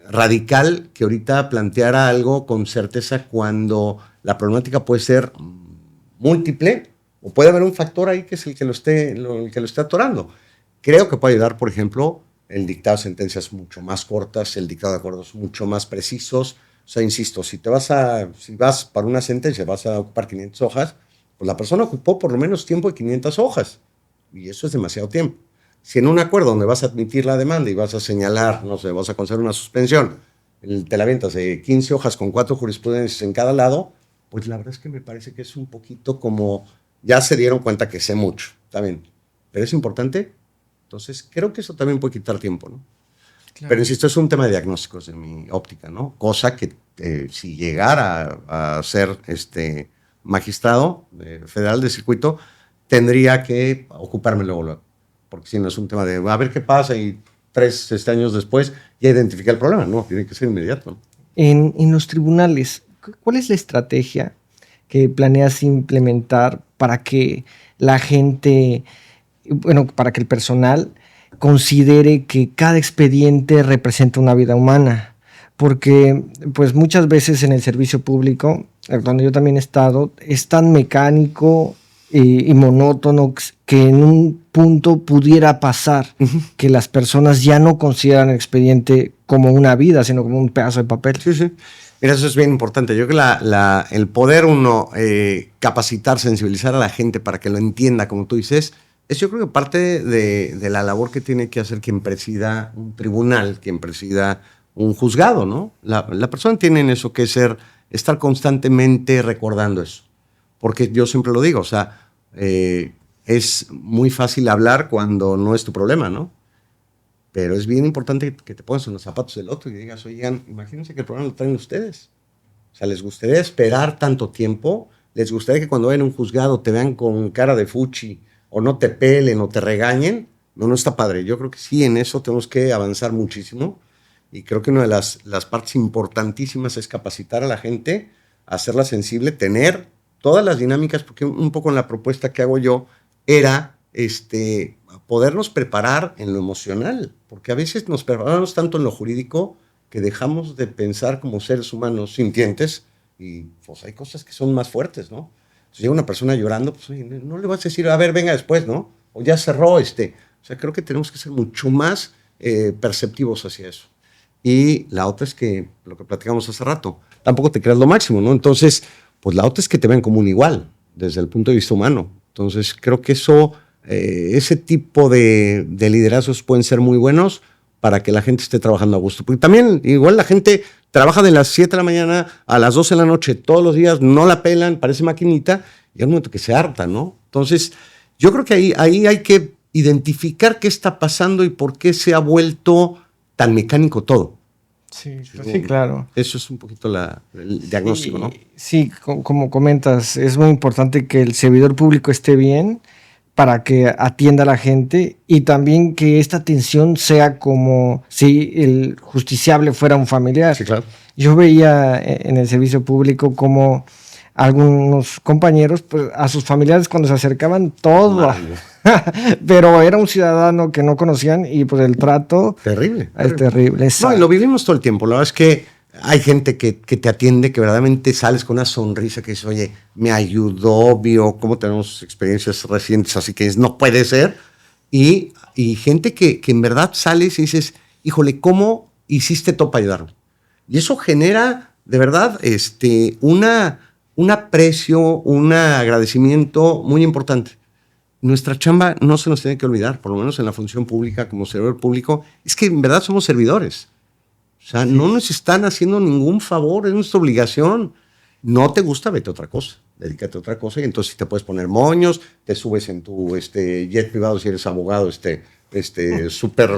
S1: radical que ahorita planteara algo con certeza cuando la problemática puede ser múltiple o puede haber un factor ahí que es el que lo esté atorando. Creo que puede ayudar, por ejemplo, el dictado de sentencias mucho más cortas, el dictado de acuerdos mucho más precisos. O sea, insisto, si vas para una sentencia, vas a ocupar 500 hojas, pues la persona ocupó por lo menos tiempo de 500 hojas. Y eso es demasiado tiempo. Si en un acuerdo donde vas a admitir la demanda y vas a señalar, no sé, vas a conceder una suspensión, te la avientas de 15 hojas con 4 jurisprudencias en cada lado, pues la verdad es que me parece que es un poquito como, ya se dieron cuenta que sé mucho, está bien, pero es importante. Entonces, creo que eso también puede quitar tiempo, ¿no? Claro. Pero insisto, es un tema de diagnósticos de mi óptica, ¿no? Cosa que si llegara a ser magistrado federal de circuito, tendría que ocuparme luego, porque si no es un tema de a ver qué pasa y 3 años después ya identifica el problema, no, tiene que ser inmediato.
S2: En los tribunales, ¿cuál es la estrategia que planeas implementar para que la gente, para que el personal considere que cada expediente representa una vida humana? Porque pues muchas veces en el servicio público, donde yo también he estado, es tan mecánico y monótono que en un punto pudiera pasar que las personas ya no consideran el expediente como una vida, sino como un pedazo de papel.
S1: Sí, sí. Mira, eso es bien importante. Yo creo que el poder uno capacitar, sensibilizar a la gente para que lo entienda, como tú dices, es yo creo que parte de la labor que tiene que hacer quien presida un tribunal, quien presida un juzgado, ¿no? La persona tiene en eso que estar constantemente recordando eso. Porque yo siempre lo digo, o sea, es muy fácil hablar cuando no es tu problema, ¿no? Pero es bien importante que te pongas en los zapatos del otro y digas, oigan, imagínense que el problema lo traen ustedes. O sea, ¿les gustaría esperar tanto tiempo? ¿Les gustaría que cuando vayan a un juzgado te vean con cara de fuchi o no te pelen o te regañen? No está padre. Yo creo que sí, en eso tenemos que avanzar muchísimo y creo que una de las partes importantísimas es capacitar a la gente, hacerla sensible, tener todas las dinámicas, porque un poco en la propuesta que hago yo era podernos preparar en lo emocional, porque a veces nos preparamos tanto en lo jurídico que dejamos de pensar como seres humanos sintientes y pues hay cosas que son más fuertes, ¿no? Si llega una persona llorando, pues oye, no le vas a decir, a ver, venga después, ¿no? O ya cerró O sea, creo que tenemos que ser mucho más perceptivos hacia eso. Y la otra es que, lo que platicamos hace rato, tampoco te creas lo máximo, ¿no? Entonces, pues la otra es que te vean como un igual, desde el punto de vista humano. Entonces, creo que ese tipo de liderazgos pueden ser muy buenos para que la gente esté trabajando a gusto. Porque también, igual la gente trabaja de las 7 de la mañana a las 12 de la noche todos los días, no la pelan, parece maquinita, y hay un momento que se harta, ¿no? Entonces, yo creo que ahí hay que identificar qué está pasando y por qué se ha vuelto tan mecánico todo.
S2: Sí, sí, claro.
S1: Eso es un poquito el diagnóstico, ¿no?
S2: Sí, como comentas, es muy importante que el servidor público esté bien para que atienda a la gente y también que esta atención sea como si el justiciable fuera un familiar.
S1: Sí, claro.
S2: Yo veía en el servicio público como algunos compañeros, pues, a sus familiares cuando se acercaban, todo. Pero era un ciudadano que no conocían y pues el trato...
S1: Terrible.
S2: Es terrible.
S1: No, y lo vivimos todo el tiempo. La verdad es que hay gente que te atiende, que verdaderamente sales con una sonrisa que dice, oye, me ayudó, vio cómo tenemos experiencias recientes, así que no puede ser. Y gente que en verdad sales y dices, híjole, ¿cómo hiciste todo para ayudarme? Y eso genera, de verdad, un aprecio, un agradecimiento muy importante. Nuestra chamba no se nos tiene que olvidar, por lo menos en la función pública, como servidor público, es que en verdad somos servidores. O sea, no nos están haciendo ningún favor, es nuestra obligación. No te gusta, vete a otra cosa, dedícate a otra cosa y entonces te puedes poner moños, te subes en tu jet privado si eres abogado, súper,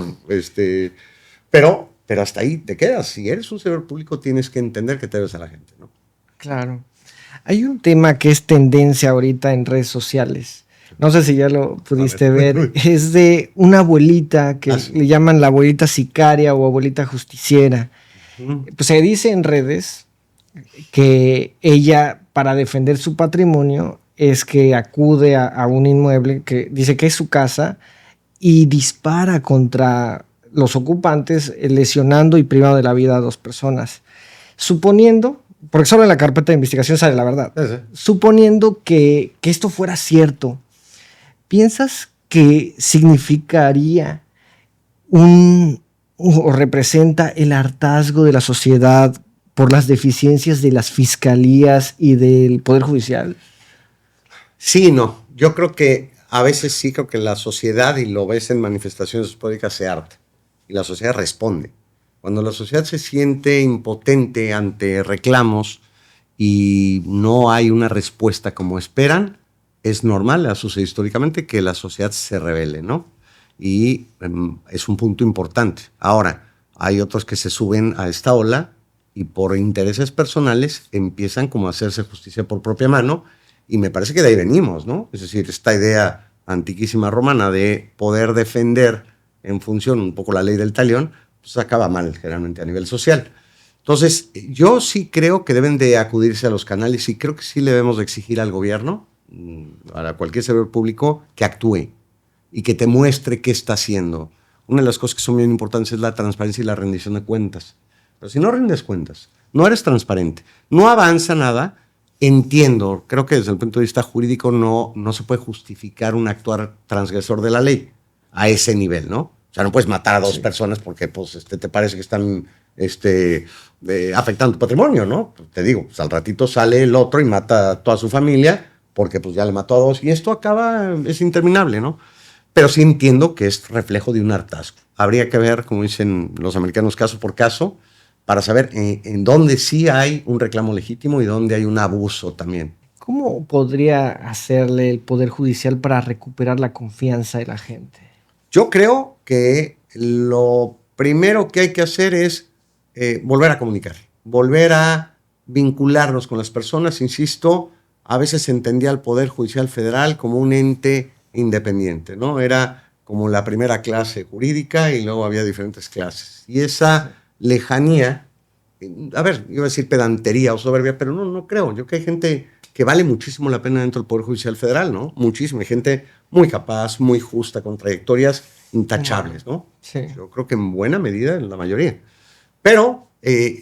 S1: pero hasta ahí te quedas. Si eres un servidor público tienes que entender que te debes a la gente, ¿no?
S2: Claro. Hay un tema que es tendencia ahorita en redes sociales. No sé si ya lo pudiste ver. Es de una abuelita que le llaman la abuelita sicaria o abuelita justiciera. Pues se dice en redes que ella, para defender su patrimonio, es que acude a un inmueble que dice que es su casa y dispara contra los ocupantes, lesionando y privando de la vida a 2 personas. Suponiendo, porque solo en la carpeta de investigación sale la verdad, suponiendo que esto fuera cierto, ¿piensas que significaría o representa el hartazgo de la sociedad por las deficiencias de las fiscalías y del Poder Judicial?
S1: Sí, no. Yo creo que a veces sí creo que la sociedad, y lo ves en manifestaciones públicas, se harta. Y la sociedad responde. Cuando la sociedad se siente impotente ante reclamos y no hay una respuesta como esperan, es normal, ha sucedido históricamente, que la sociedad se rebele, ¿no? Y es un punto importante. Ahora, hay otros que se suben a esta ola y por intereses personales empiezan como a hacerse justicia por propia mano, y me parece que de ahí venimos, ¿no? Es decir, esta idea antiquísima romana de poder defender en función un poco la ley del talión, pues acaba mal generalmente a nivel social. Entonces, yo sí creo que deben de acudirse a los canales y creo que sí le debemos de exigir al gobierno, a cualquier servidor público, que actúe y que te muestre qué está haciendo. Una de las cosas que son bien importantes es la transparencia y la rendición de cuentas. Pero si no rindes cuentas, no eres transparente, no avanza nada, entiendo, creo que desde el punto de vista jurídico no se puede justificar un actuar transgresor de la ley a ese nivel, ¿no? O sea, no puedes matar a 2 personas porque pues, te parece que están afectando tu patrimonio, ¿no? Pues, te digo, pues, al ratito sale el otro y mata a toda su familia porque pues ya le mató a 2 y esto es interminable, ¿no? Pero sí entiendo que es reflejo de un hartazgo. Habría que ver, como dicen los americanos, caso por caso, para saber en dónde sí hay un reclamo legítimo y dónde hay un abuso también.
S2: ¿Cómo podría hacerle el Poder Judicial para recuperar la confianza de la gente?
S1: Yo creo que lo primero que hay que hacer es volver a comunicar, volver a vincularnos con las personas. Insisto, a veces se entendía al Poder Judicial Federal como un ente independiente, ¿no? Era como la primera clase jurídica y luego había diferentes clases. Y esa lejanía, a ver, iba a decir pedantería o soberbia, pero no creo. Yo creo que hay gente que vale muchísimo la pena dentro del Poder Judicial Federal, ¿no? Muchísima gente muy capaz, muy justa, con trayectorias intachables, ¿no?
S2: Sí.
S1: Yo creo que en buena medida, en la mayoría. Pero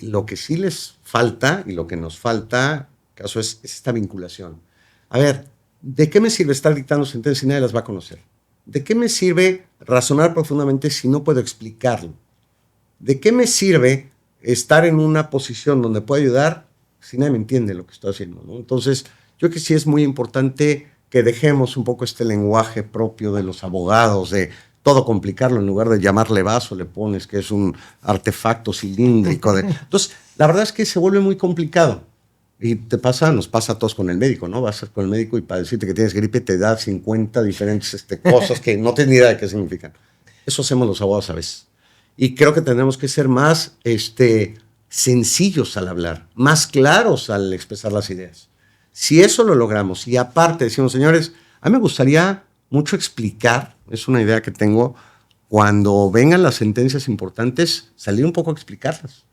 S1: lo que sí les falta y lo que nos falta, caso es esta vinculación. A ver, ¿de qué me sirve estar dictando sentencias si nadie las va a conocer? ¿De qué me sirve razonar profundamente si no puedo explicarlo? ¿De qué me sirve estar en una posición donde puedo ayudar si nadie me entiende lo que estoy haciendo, ¿no? Entonces, yo creo que sí es muy importante que dejemos un poco este lenguaje propio de los abogados, de todo complicarlo, en lugar de llamarle vaso, le pones que es un artefacto cilíndrico. Entonces, la verdad es que se vuelve muy complicado. Y nos pasa a todos con el médico, ¿no? Vas con el médico y para decirte que tienes gripe te da 50 diferentes cosas que no tienes ni idea de qué significan. Eso hacemos los abogados a veces. Y creo que tenemos que ser más sencillos al hablar, más claros al expresar las ideas. Si eso lo logramos y aparte decimos, señores, a mí me gustaría mucho explicar, es una idea que tengo, cuando vengan las sentencias importantes, salir un poco a explicarlas.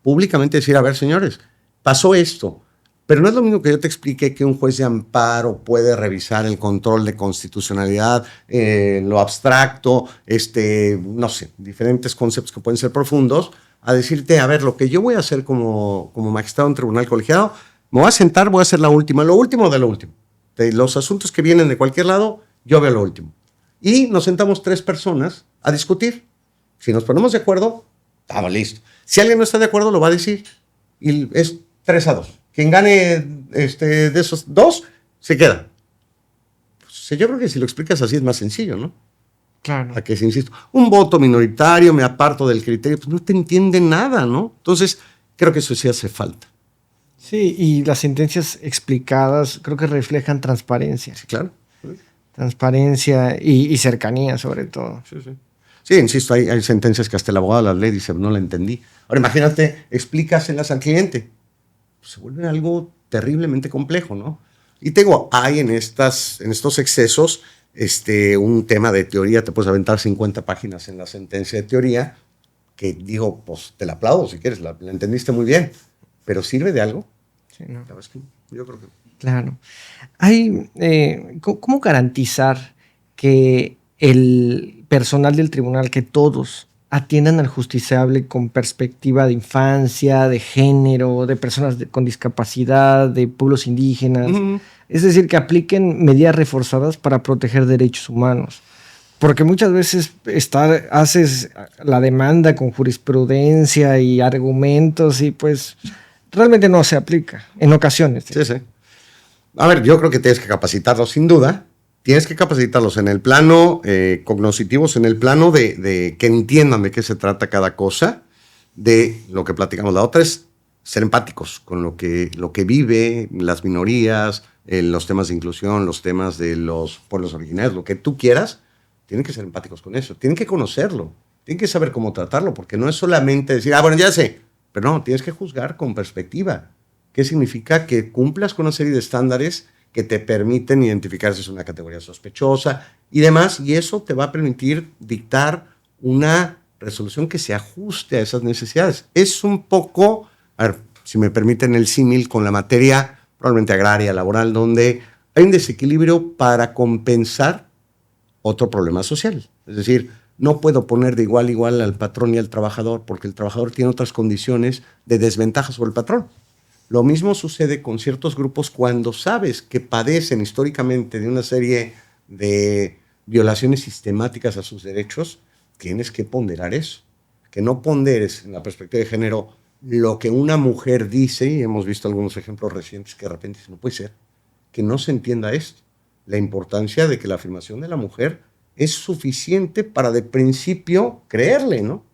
S1: Públicamente decir, a ver, señores, pasó esto, pero no es lo mismo que yo te explique que un juez de amparo puede revisar el control de constitucionalidad, lo abstracto, no sé, diferentes conceptos que pueden ser profundos, a decirte, a ver, lo que yo voy a hacer como magistrado en tribunal colegiado, me voy a sentar, voy a hacer lo último de lo último. De los asuntos que vienen de cualquier lado, yo veo lo último. Y nos sentamos 3 personas a discutir. Si nos ponemos de acuerdo, estamos listos. Si alguien no está de acuerdo, lo va a decir. Y es 3-2. Quien gane de esos 2, se queda. Pues, yo creo que si lo explicas así es más sencillo, ¿no?
S2: Claro.
S1: A que, si insisto, un voto minoritario, me aparto del criterio, pues no te entiende nada, ¿no? Entonces, creo que eso sí hace falta.
S2: Sí, y las sentencias explicadas creo que reflejan transparencia.
S1: Sí, claro.
S2: Transparencia y cercanía, sobre todo.
S1: Sí, sí. Sí, insisto, hay sentencias que hasta el abogado de la ley dice, no la entendí. Ahora, imagínate, explícaselas al cliente. Pues se vuelve algo terriblemente complejo, ¿no? Y hay en estos excesos un tema de teoría, te puedes aventar 50 páginas en la sentencia de teoría, que digo, pues te la aplaudo si quieres, la entendiste muy bien, pero ¿sirve de algo?
S2: Sí, ¿no?
S1: La verdad es que yo creo que...
S2: Claro. ¿Cómo garantizar que el personal del tribunal, que todos atiendan al justiciable con perspectiva de infancia, de género, de personas con discapacidad, de pueblos indígenas?
S1: Uh-huh.
S2: Es decir, que apliquen medidas reforzadas para proteger derechos humanos. Porque muchas veces haces la demanda con jurisprudencia y argumentos y pues realmente no se aplica en ocasiones.
S1: Sí, sí. A ver, yo creo que tienes que capacitarlos sin duda. Tienes que capacitarlos en el plano cognoscitivos, en el plano de que entiendan de qué se trata cada cosa, de lo que platicamos. La otra es ser empáticos con lo que vive las minorías, los temas de inclusión, los temas de los pueblos originarios, lo que tú quieras. Tienen que ser empáticos con eso. Tienen que conocerlo. Tienen que saber cómo tratarlo, porque no es solamente decir, bueno, ya sé. Pero no, tienes que juzgar con perspectiva. ¿Qué significa? Que cumplas con una serie de estándares que te permiten identificar si es una categoría sospechosa y demás, y eso te va a permitir dictar una resolución que se ajuste a esas necesidades. Es un poco, a ver, si me permiten el símil con la materia probablemente agraria, laboral, donde hay un desequilibrio para compensar otro problema social. Es decir, no puedo poner de igual a igual al patrón y al trabajador porque el trabajador tiene otras condiciones de desventaja sobre el patrón. Lo mismo sucede con ciertos grupos cuando sabes que padecen históricamente de una serie de violaciones sistemáticas a sus derechos, tienes que ponderar eso. Que no ponderes en la perspectiva de género lo que una mujer dice, y hemos visto algunos ejemplos recientes que de repente dicen, no puede ser, que no se entienda esto. La importancia de que la afirmación de la mujer es suficiente para de principio creerle, ¿no?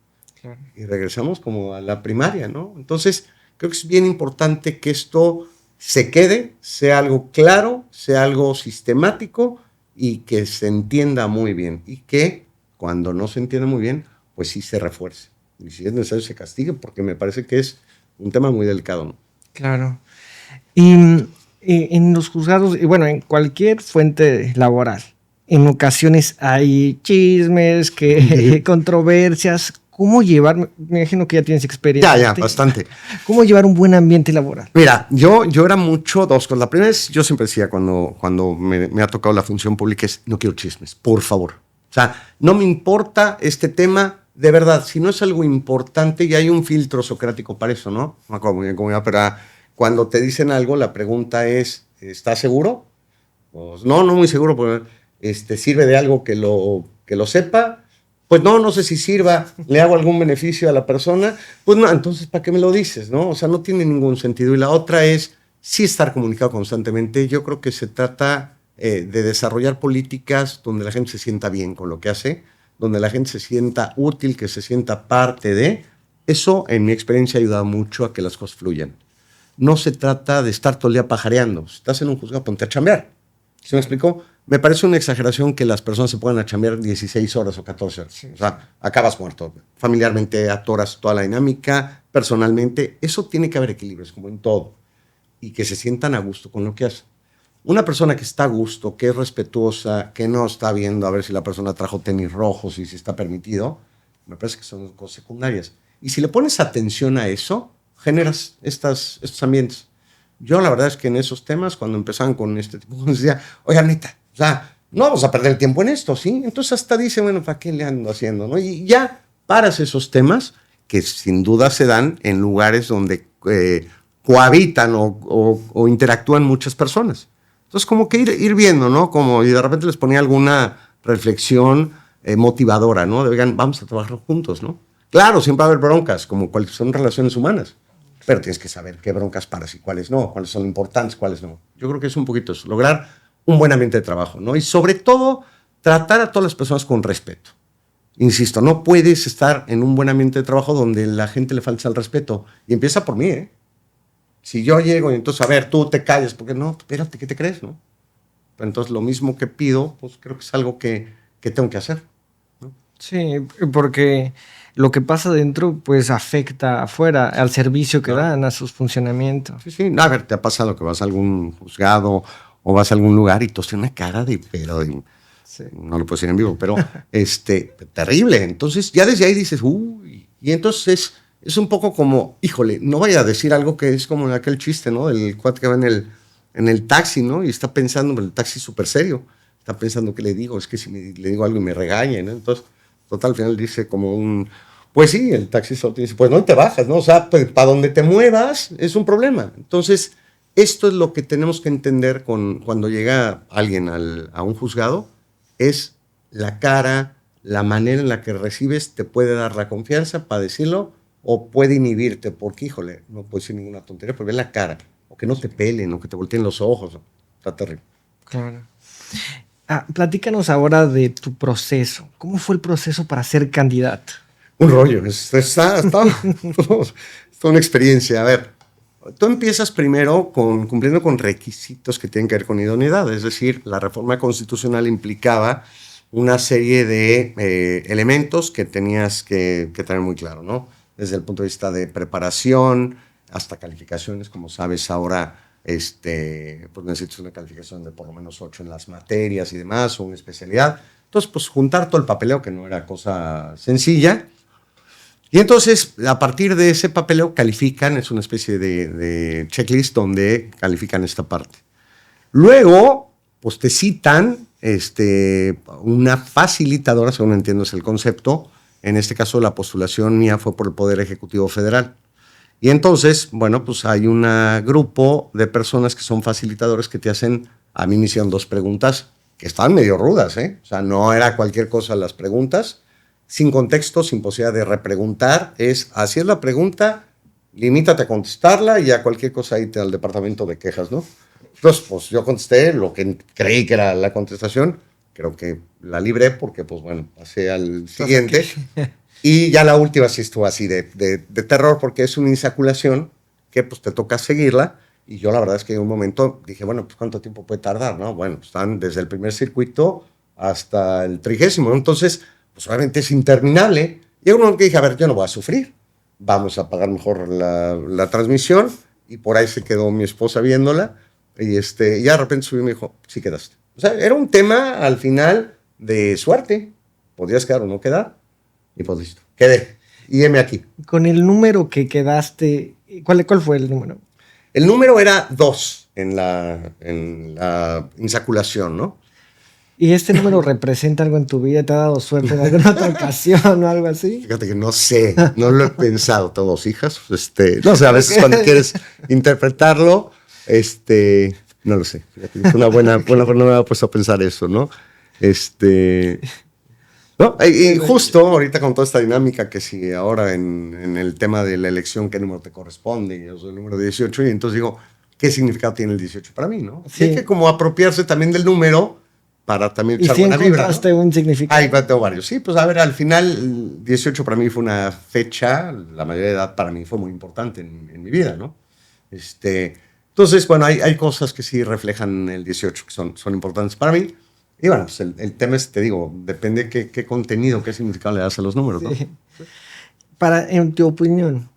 S1: Claro. Y regresamos como a la primaria, ¿no? Entonces, creo que es bien importante que esto se quede, sea algo claro, sea algo sistemático y que se entienda muy bien. Y que cuando no se entienda muy bien, pues sí se refuerce. Y si es necesario se castigue, porque me parece que es un tema muy delicado, ¿no?
S2: Claro. Y en los juzgados, y bueno, en cualquier fuente laboral, en ocasiones hay chismes, controversias. ¿Cómo llevar? Me imagino que ya tienes experiencia.
S1: Ya, bastante.
S2: ¿Cómo llevar un buen ambiente laboral?
S1: Mira, yo era mucho dos cosas. La primera es, yo siempre decía cuando me ha tocado la función pública, es no quiero chismes, por favor. O sea, no me importa este tema, de verdad, si no es algo importante, y hay un filtro socrático para eso, ¿no? No me acuerdo muy bien cómo iba, pero cuando te dicen algo, la pregunta es, ¿estás seguro? Pues no muy seguro, porque ¿sirve de algo que lo sepa? Pues no sé si sirva, le hago algún beneficio a la persona, pues no, entonces ¿para qué me lo dices? ¿No? O sea, no tiene ningún sentido. Y la otra es sí estar comunicado constantemente. Yo creo que se trata de desarrollar políticas donde la gente se sienta bien con lo que hace, donde la gente se sienta útil, que se sienta parte de, Eso, en mi experiencia, ha ayudado mucho a que las cosas fluyan. No se trata de estar todo el día pajareando. Si estás en un juzgado, ponte a chambear. ¿Sí me explicó? Me parece una exageración que las personas se puedan a chambear 16 horas o 14 horas. Sí. O sea, acabas muerto. Familiarmente atoras toda la dinámica, personalmente. Eso tiene que haber equilibrios, como en todo. Y que se sientan a gusto con lo que hacen. Una persona que está a gusto, que es respetuosa, que no está viendo a ver si la persona trajo tenis rojos y si está permitido, me parece que son cosas secundarias. Y si le pones atención a eso, generas estos ambientes. Yo la verdad es que en esos temas, cuando empezaban con este tipo, decía, oiga, neta, o sea, no vamos a perder el tiempo en esto, ¿sí? Entonces hasta dice, bueno, ¿para qué le ando haciendo? ¿No? Y ya paras esos temas que sin duda se dan en lugares donde cohabitan o interactúan muchas personas. Entonces, como que ir viendo, ¿no? Como, y de repente les ponía alguna reflexión motivadora, ¿no? De, oigan, vamos a trabajar juntos, ¿no? Claro, siempre va a haber broncas, como son relaciones humanas, pero tienes que saber qué broncas paras y cuáles no, cuáles son importantes, cuáles no. Yo creo que es un poquito eso, lograr un buen ambiente de trabajo, ¿no? Y sobre todo, tratar a todas las personas con respeto. Insisto, no puedes estar en un buen ambiente de trabajo donde la gente le falta el respeto. Y empieza por mí, ¿eh? Si yo llego y entonces, a ver, tú te calles, porque no, espérate, ¿qué te crees, no? Pero entonces, lo mismo que pido, pues creo que es algo que tengo que hacer, ¿no?
S2: Sí, porque lo que pasa dentro, pues afecta afuera, al servicio que dan, a sus funcionamientos.
S1: Sí, sí. A ver, ¿te ha pasado que vas a algún juzgado o vas a algún lugar y tú tienes una cara sí. No lo puedo decir en vivo, pero terrible? Entonces, ya desde ahí dices, uy, y entonces es un poco como, híjole, no vaya a decir algo que es como aquel chiste, ¿no? El cuate que va en el taxi, ¿no? Y está pensando, el taxi es súper serio, está pensando qué le digo, es que si le digo algo y me regañen, ¿no? Entonces, total, al final dice como pues sí, el taxi solo te dice, pues no te bajas, ¿no? O sea, pues, para donde te muevas es un problema. Entonces, esto es lo que tenemos que entender cuando llega alguien a un juzgado, es la cara, la manera en la que recibes te puede dar la confianza para decirlo o puede inhibirte, porque, híjole, no puedes decir ninguna tontería, pero ve la cara, o que no te pelen, o que te volteen los ojos, ¿no? Está terrible.
S2: Claro. Platícanos ahora de tu proceso. ¿Cómo fue el proceso para ser candidato?
S1: Un rollo, está una experiencia. A ver, tú empiezas primero cumpliendo con requisitos que tienen que ver con idoneidad, es decir, la reforma constitucional implicaba una serie de elementos que tenías que tener muy claro, ¿no? Desde el punto de vista de preparación hasta calificaciones, como sabes ahora, pues necesitas una calificación de por lo menos 8 en las materias y demás, o una especialidad. Entonces, pues juntar todo el papeleo, que no era cosa sencilla. Y entonces, a partir de ese papeleo, califican, es una especie de checklist donde califican esta parte. Luego, pues te citan una facilitadora, según entiendo es el concepto. En este caso, la postulación mía fue por el Poder Ejecutivo Federal. Y entonces, bueno, pues hay un grupo de personas que son facilitadores que te hacen, a mí me hicieron 2 preguntas que estaban medio rudas, ¿eh? O sea, no era cualquier cosa las preguntas, sin contexto, sin posibilidad de repreguntar, así es la pregunta, limítate a contestarla y a cualquier cosa irte al departamento de quejas, ¿no? Entonces, pues yo contesté lo que creí que era la contestación, creo que la libré porque, pues bueno, pasé al siguiente. Y ya la última sí estuvo así de terror, porque es una insaculación que pues te toca seguirla. Y yo la verdad es que en un momento dije, bueno, pues ¿cuánto tiempo puede tardar? ¿No? Bueno, están desde el primer circuito hasta el 30º. Entonces, pues obviamente es interminable. Y en un momento que dije, a ver, yo no voy a sufrir. Vamos a pagar mejor la transmisión. Y por ahí se quedó mi esposa viéndola. Y ya de repente subió y me dijo, sí quedaste. O sea, era un tema al final de suerte. Podías quedar o no quedar. Y pues listo, quedé. Y heme aquí.
S2: Con el número que quedaste, ¿cuál fue el número?
S1: El número era 2 en la insaculación, ¿no?
S2: ¿Y este número representa algo en tu vida? ¿Te ha dado suerte en alguna otra ocasión o algo así?
S1: Fíjate que no sé, no lo he pensado. Todos hijas, no sé, a veces cuando quieres interpretarlo, no lo sé. Fíjate, es una buena forma, no me había puesto a pensar eso, ¿no? ¿No? Y justo ahorita con toda esta dinámica que si ahora en el tema de la elección qué número te corresponde, yo soy el número 18 y entonces digo, ¿qué significado tiene el 18 para mí? ¿No?
S2: Sí.
S1: Y hay que como apropiarse también del número para también
S2: ¿Y
S1: echar
S2: si
S1: buena vibra,
S2: encontraste un significado?
S1: Ahí tengo varios. Sí, pues a ver, al final 18 para mí fue una fecha, la mayoría de edad para mí fue muy importante en mi vida, ¿no? Entonces, bueno, hay cosas que sí reflejan el 18 que son importantes para mí. Y bueno, pues el tema es, te digo, depende qué contenido, qué significado le das a los números, ¿no?
S2: Sí. En tu opinión,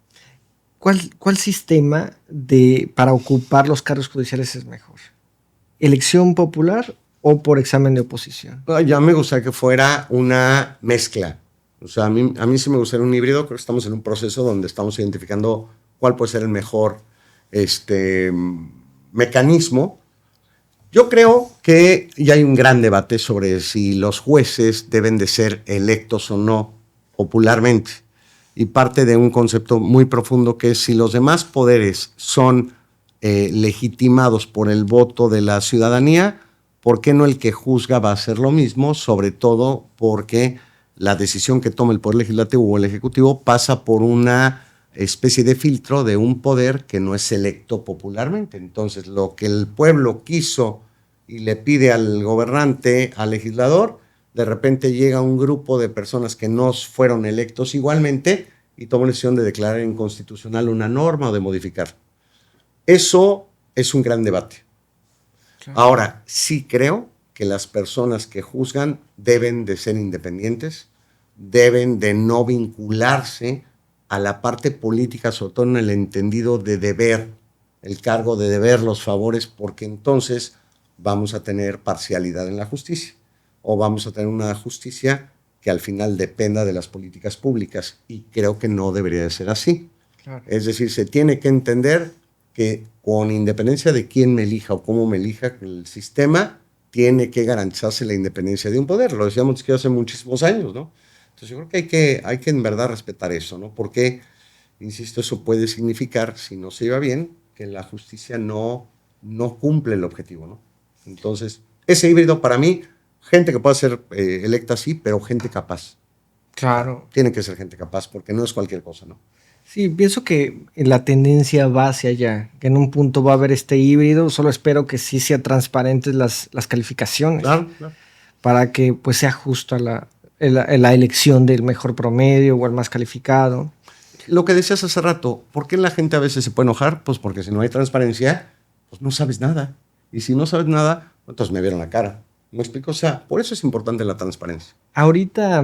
S2: ¿cuál sistema para ocupar los cargos judiciales es mejor? ¿Elección popular o por examen de oposición?
S1: Ya me gustaría que fuera una mezcla. O sea, a mí sí me gustaría un híbrido. Creo que estamos en un proceso donde estamos identificando cuál puede ser el mejor mecanismo. Yo creo que ya hay un gran debate sobre si los jueces deben de ser electos o no popularmente. Y parte de un concepto muy profundo que es si los demás poderes son legitimados por el voto de la ciudadanía, ¿por qué no el que juzga va a hacer lo mismo? Sobre todo porque la decisión que toma el Poder Legislativo o el Ejecutivo pasa por una especie de filtro de un poder que no es electo popularmente. Entonces, lo que el pueblo quiso y le pide al gobernante, al legislador, de repente llega un grupo de personas que no fueron electos igualmente y toman la decisión de declarar inconstitucional una norma o de modificar. Eso es un gran debate. Claro. Ahora, sí creo que las personas que juzgan deben de ser independientes, deben de no vincularse a la parte política, sobre todo en el entendido de deber, el cargo de deber los favores, porque entonces vamos a tener parcialidad en la justicia o vamos a tener una justicia que al final dependa de las políticas públicas y creo que no debería de ser así. Claro. Es decir, se tiene que entender que con independencia de quién me elija o cómo me elija, el sistema tiene que garantizarse la independencia de un poder. Lo decíamos que hace muchísimos años, ¿no? Entonces yo creo que hay que en verdad respetar eso, ¿no? Porque, insisto, eso puede significar, si no se lleva bien, que la justicia no cumple el objetivo, ¿no? Entonces, ese híbrido para mí, gente que pueda ser electa sí, pero gente capaz.
S2: Claro.
S1: Tiene que ser gente capaz porque no es cualquier cosa, ¿no?
S2: Sí, pienso que la tendencia va hacia allá, que en un punto va a haber este híbrido, solo espero que sí sean transparentes las calificaciones.
S1: Claro, claro.
S2: Para que pues sea justa la elección del mejor promedio o el más calificado.
S1: Lo que decías hace rato, ¿por qué la gente a veces se puede enojar? Pues porque si no hay transparencia, pues no sabes nada. Y si no sabes nada, entonces me vieron la cara. ¿Me explico? O sea, por eso es importante la transparencia.
S2: Ahorita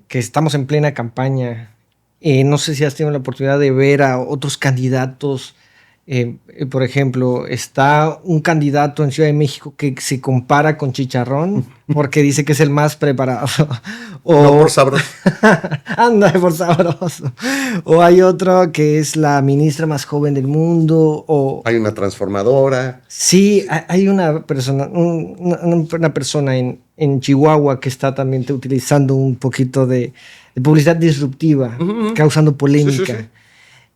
S2: que estamos en plena campaña, no sé si has tenido la oportunidad de ver a otros candidatos. Por ejemplo, está un candidato en Ciudad de México que se compara con Chicharrón porque dice que es el más preparado.
S1: No por sabroso.
S2: Anda, por sabroso. O hay otro que es la ministra más joven del mundo. O
S1: hay una transformadora.
S2: Sí, hay una persona, una persona en Chihuahua que está también utilizando un poquito de publicidad disruptiva, causando polémica. Sí, sí,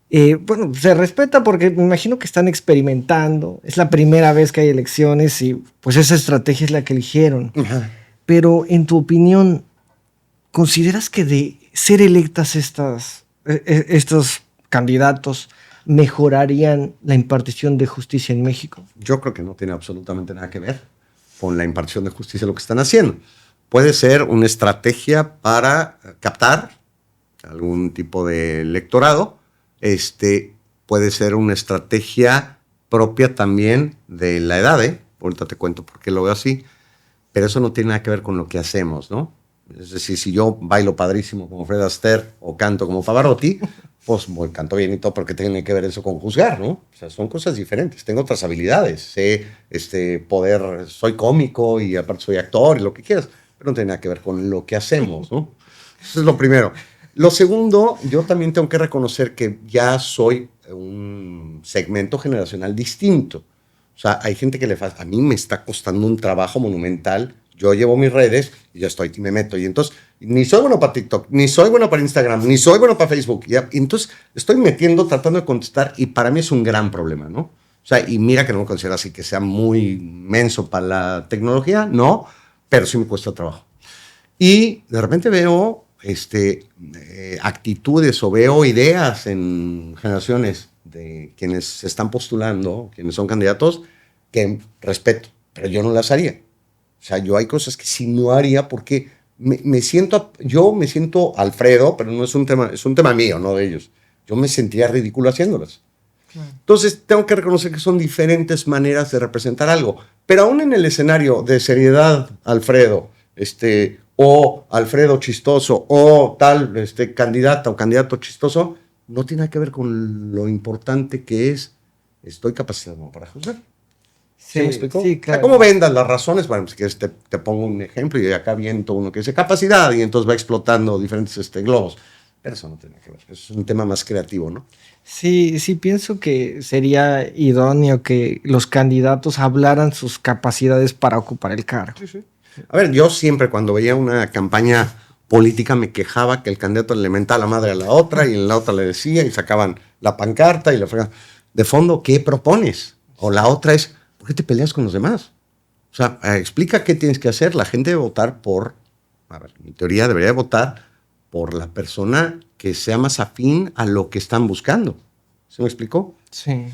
S2: sí. Bueno, se respeta porque me imagino que están experimentando. Es la primera vez que hay elecciones y pues esa estrategia es la que eligieron. Pero en tu opinión, ¿consideras que de ser electas estos candidatos mejorarían la impartición de justicia en México?
S1: Yo creo que no tiene absolutamente nada que ver con la impartición de justicia lo que están haciendo. Puede ser una estrategia para captar algún tipo de electorado. Puede ser una estrategia propia también de la edad, ahorita te cuento por qué lo veo así, pero eso no tiene nada que ver con lo que hacemos, ¿no? Es decir, si yo bailo padrísimo como Fred Astaire o canto como Pavarotti, pues canto bien y todo, porque tiene que ver eso con juzgar, ¿no? O sea, son cosas diferentes. Tengo otras habilidades, sé soy cómico y aparte soy actor y lo que quieras, pero no tiene nada que ver con lo que hacemos, ¿no? Eso es lo primero. Lo segundo, yo también tengo que reconocer que ya soy un segmento generacional distinto. O sea, hay gente que a mí me está costando un trabajo monumental. Yo llevo mis redes y ya estoy, y me meto. Y entonces, ni soy bueno para TikTok, ni soy bueno para Instagram, ni soy bueno para Facebook. Y entonces, estoy metiendo, tratando de contestar, y para mí es un gran problema, ¿no? O sea, y mira que no me considero así que sea muy menso para la tecnología, no, pero sí me cuesta trabajo. Y de repente veo actitudes o veo ideas en generaciones de quienes se están postulando, quienes son candidatos, que respeto, pero yo no las haría. O sea, yo hay cosas que sí no haría porque yo me siento Alfredo, pero no es un tema mío, no de ellos. Yo me sentiría ridículo haciéndolas. Claro. Entonces, tengo que reconocer que son diferentes maneras de representar algo. Pero aún en el escenario de seriedad, Alfredo, o Alfredo chistoso, o tal candidata o candidato chistoso, no tiene nada que ver con lo importante que es, estoy capacitado para juzgar. ¿Sí me explico? Sí, claro. O sea, ¿cómo vendas las razones? Bueno, si quieres te pongo un ejemplo y acá viento uno que dice capacidad y entonces va explotando diferentes globos. Pero eso no tiene que ver, es un tema más creativo, ¿no?
S2: Sí, pienso que sería idóneo que los candidatos hablaran sus capacidades para ocupar el cargo.
S1: Sí. A ver, yo siempre cuando veía una campaña política me quejaba que el candidato le mentaba la madre a la otra y la otra le decía y sacaban la pancarta y le fregaban. De fondo, ¿qué propones? O la otra es, ¿por qué te peleas con los demás? O sea, explica qué tienes que hacer. La gente debe votar mi teoría debería votar por la persona que sea más afín a lo que están buscando. ¿Se me explicó?
S2: Sí.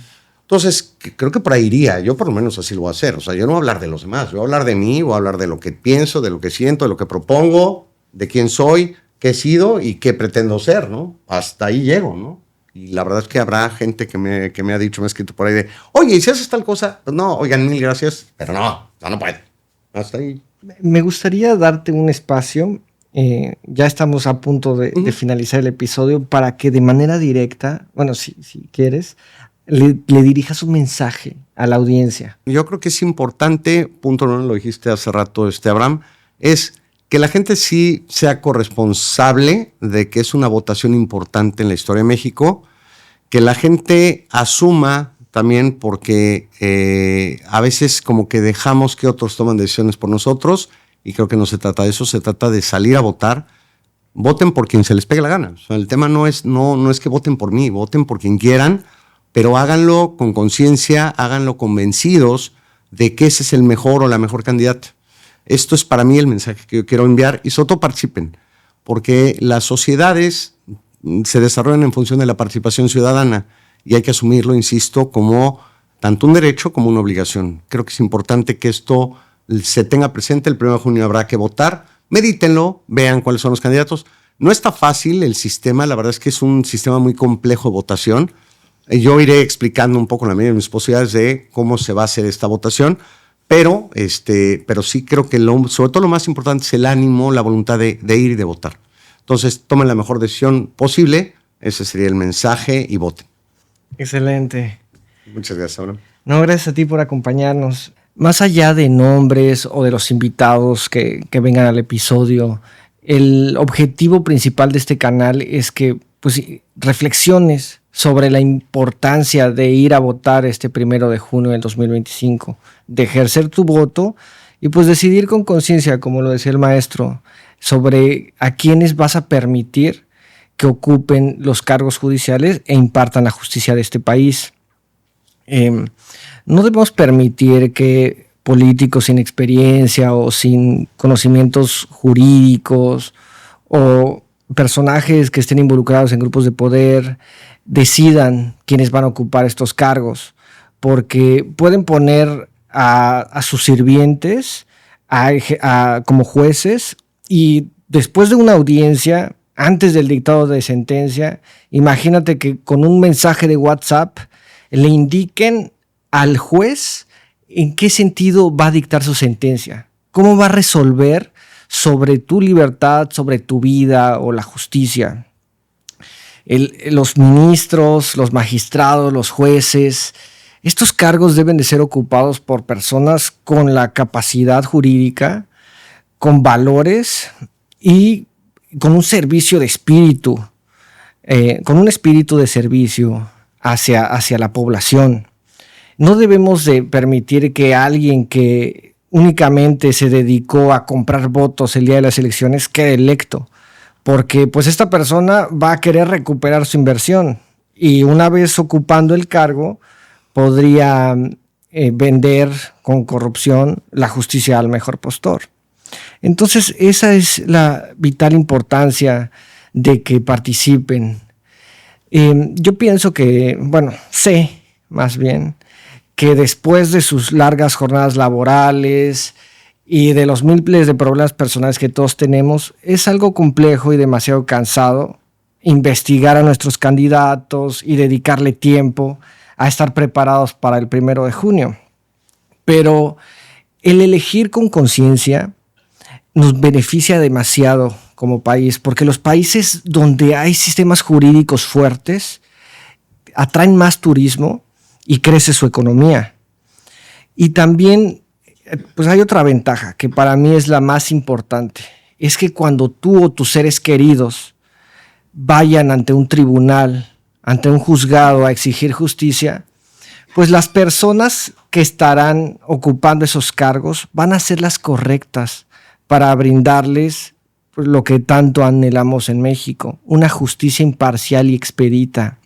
S1: Entonces, creo que por ahí iría. Yo por lo menos así lo voy a hacer. O sea, yo no voy a hablar de los demás. Yo voy a hablar de mí, voy a hablar de lo que pienso, de lo que siento, de lo que propongo, de quién soy, qué he sido y qué pretendo ser, ¿no? Hasta ahí llego, ¿no? Y la verdad es que habrá gente que me ha dicho, me ha escrito por ahí de, oye, ¿y si haces tal cosa? Pues no, oigan, mil gracias, pero no puedo. Hasta ahí.
S2: Me gustaría darte un espacio, ya estamos a punto de finalizar el episodio, para que de manera directa, bueno, si quieres, le dirijas un mensaje a la audiencia.
S1: Yo creo que es importante, punto no lo dijiste hace rato, Abraham, es que la gente sí sea corresponsable de que es una votación importante en la historia de México, que la gente asuma también, porque a veces como que dejamos que otros toman decisiones por nosotros, y creo que no se trata de eso, se trata de salir a votar. Voten por quien se les pegue la gana. O sea, el tema no es que voten por mí, voten por quien quieran, pero háganlo con conciencia, háganlo convencidos de que ese es el mejor o la mejor candidata. Esto es para mí el mensaje que yo quiero enviar, y sobre todo participen, porque las sociedades se desarrollan en función de la participación ciudadana y hay que asumirlo, insisto, como tanto un derecho como una obligación. Creo que es importante que esto se tenga presente. El 1 de junio habrá que votar, medítenlo, vean cuáles son los candidatos. No está fácil el sistema, la verdad es que es un sistema muy complejo de votación. Yo iré explicando un poco en la medida de mis posibilidades de cómo se va a hacer esta votación, pero sí creo que sobre todo lo más importante es el ánimo, la voluntad de ir y de votar. Entonces, tomen la mejor decisión posible, ese sería el mensaje, y voten.
S2: Excelente.
S1: Muchas gracias, Abraham.
S2: No, gracias a ti por acompañarnos. Más allá de nombres o de los invitados que vengan al episodio, el objetivo principal de este canal es que pues, reflexiones sobre la importancia de ir a votar este 1 de junio del 2025, de ejercer tu voto y pues decidir con conciencia, como lo decía el maestro, sobre a quiénes vas a permitir que ocupen los cargos judiciales e impartan la justicia de este país. No debemos permitir que políticos sin experiencia o sin conocimientos jurídicos o personajes que estén involucrados en grupos de poder decidan quiénes van a ocupar estos cargos, porque pueden poner a sus sirvientes como jueces, y después de una audiencia, antes del dictado de sentencia, imagínate que con un mensaje de WhatsApp le indiquen al juez en qué sentido va a dictar su sentencia, cómo va a resolver sobre tu libertad, sobre tu vida o la justicia. Los ministros, los magistrados, los jueces, estos cargos deben de ser ocupados por personas con la capacidad jurídica, con valores y con un servicio de espíritu, con un espíritu de servicio hacia la población. No debemos de permitir que alguien que únicamente se dedicó a comprar votos el día de las elecciones quede electo, porque pues esta persona va a querer recuperar su inversión y una vez ocupando el cargo podría vender con corrupción la justicia al mejor postor. Entonces esa es la vital importancia de que participen. Yo pienso que, sé más bien que después de sus largas jornadas laborales y de los miles de problemas personales que todos tenemos, es algo complejo y demasiado cansado investigar a nuestros candidatos y dedicarle tiempo a estar preparados para el 1 de junio. Pero el elegir con conciencia nos beneficia demasiado como país, porque los países donde hay sistemas jurídicos fuertes atraen más turismo y crece su economía. Y también, pues hay otra ventaja que para mí es la más importante, es que cuando tú o tus seres queridos vayan ante un tribunal, ante un juzgado a exigir justicia, pues las personas que estarán ocupando esos cargos van a ser las correctas para brindarles pues, lo que tanto anhelamos en México, una justicia imparcial y expedita.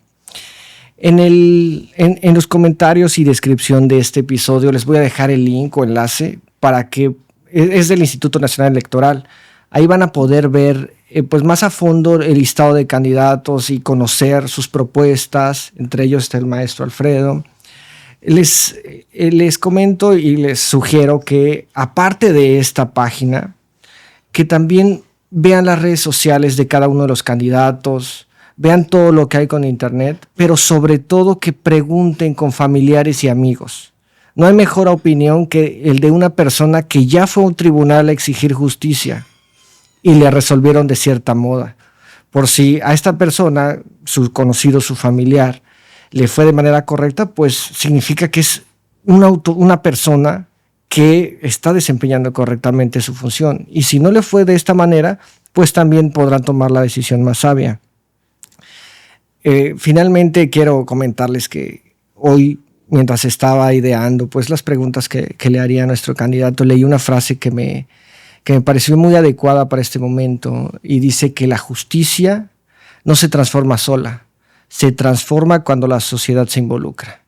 S2: En los comentarios y descripción de este episodio les voy a dejar el link o enlace para que es del Instituto Nacional Electoral. Ahí van a poder ver pues más a fondo el listado de candidatos y conocer sus propuestas. Entre ellos está el maestro Alfredo. Les comento y les sugiero que aparte de esta página, que también vean las redes sociales de cada uno de los candidatos, vean todo lo que hay con internet, pero sobre todo que pregunten con familiares y amigos. No hay mejor opinión que el de una persona que ya fue a un tribunal a exigir justicia y le resolvieron de cierta moda. Por si a esta persona, su conocido, su familiar, le fue de manera correcta, pues significa que es una persona que está desempeñando correctamente su función. Y si no le fue de esta manera, pues también podrán tomar la decisión más sabia. Finalmente quiero comentarles que hoy, mientras estaba ideando pues las preguntas que le haría a nuestro candidato, leí una frase que me pareció muy adecuada para este momento y dice que la justicia no se transforma sola, se transforma cuando la sociedad se involucra.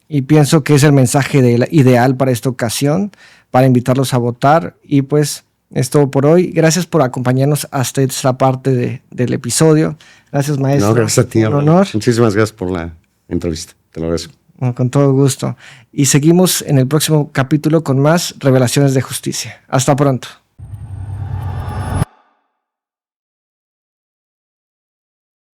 S2: Y pienso que es el mensaje ideal para esta ocasión, para invitarlos a votar. Y pues es todo por hoy. Gracias por acompañarnos hasta esta parte del episodio. Gracias, maestro.
S1: No, gracias a ti.
S2: Un honor.
S1: Muchísimas gracias por la entrevista. Te lo agradezco.
S2: Con todo gusto. Y seguimos en el próximo capítulo con más revelaciones de justicia. Hasta pronto.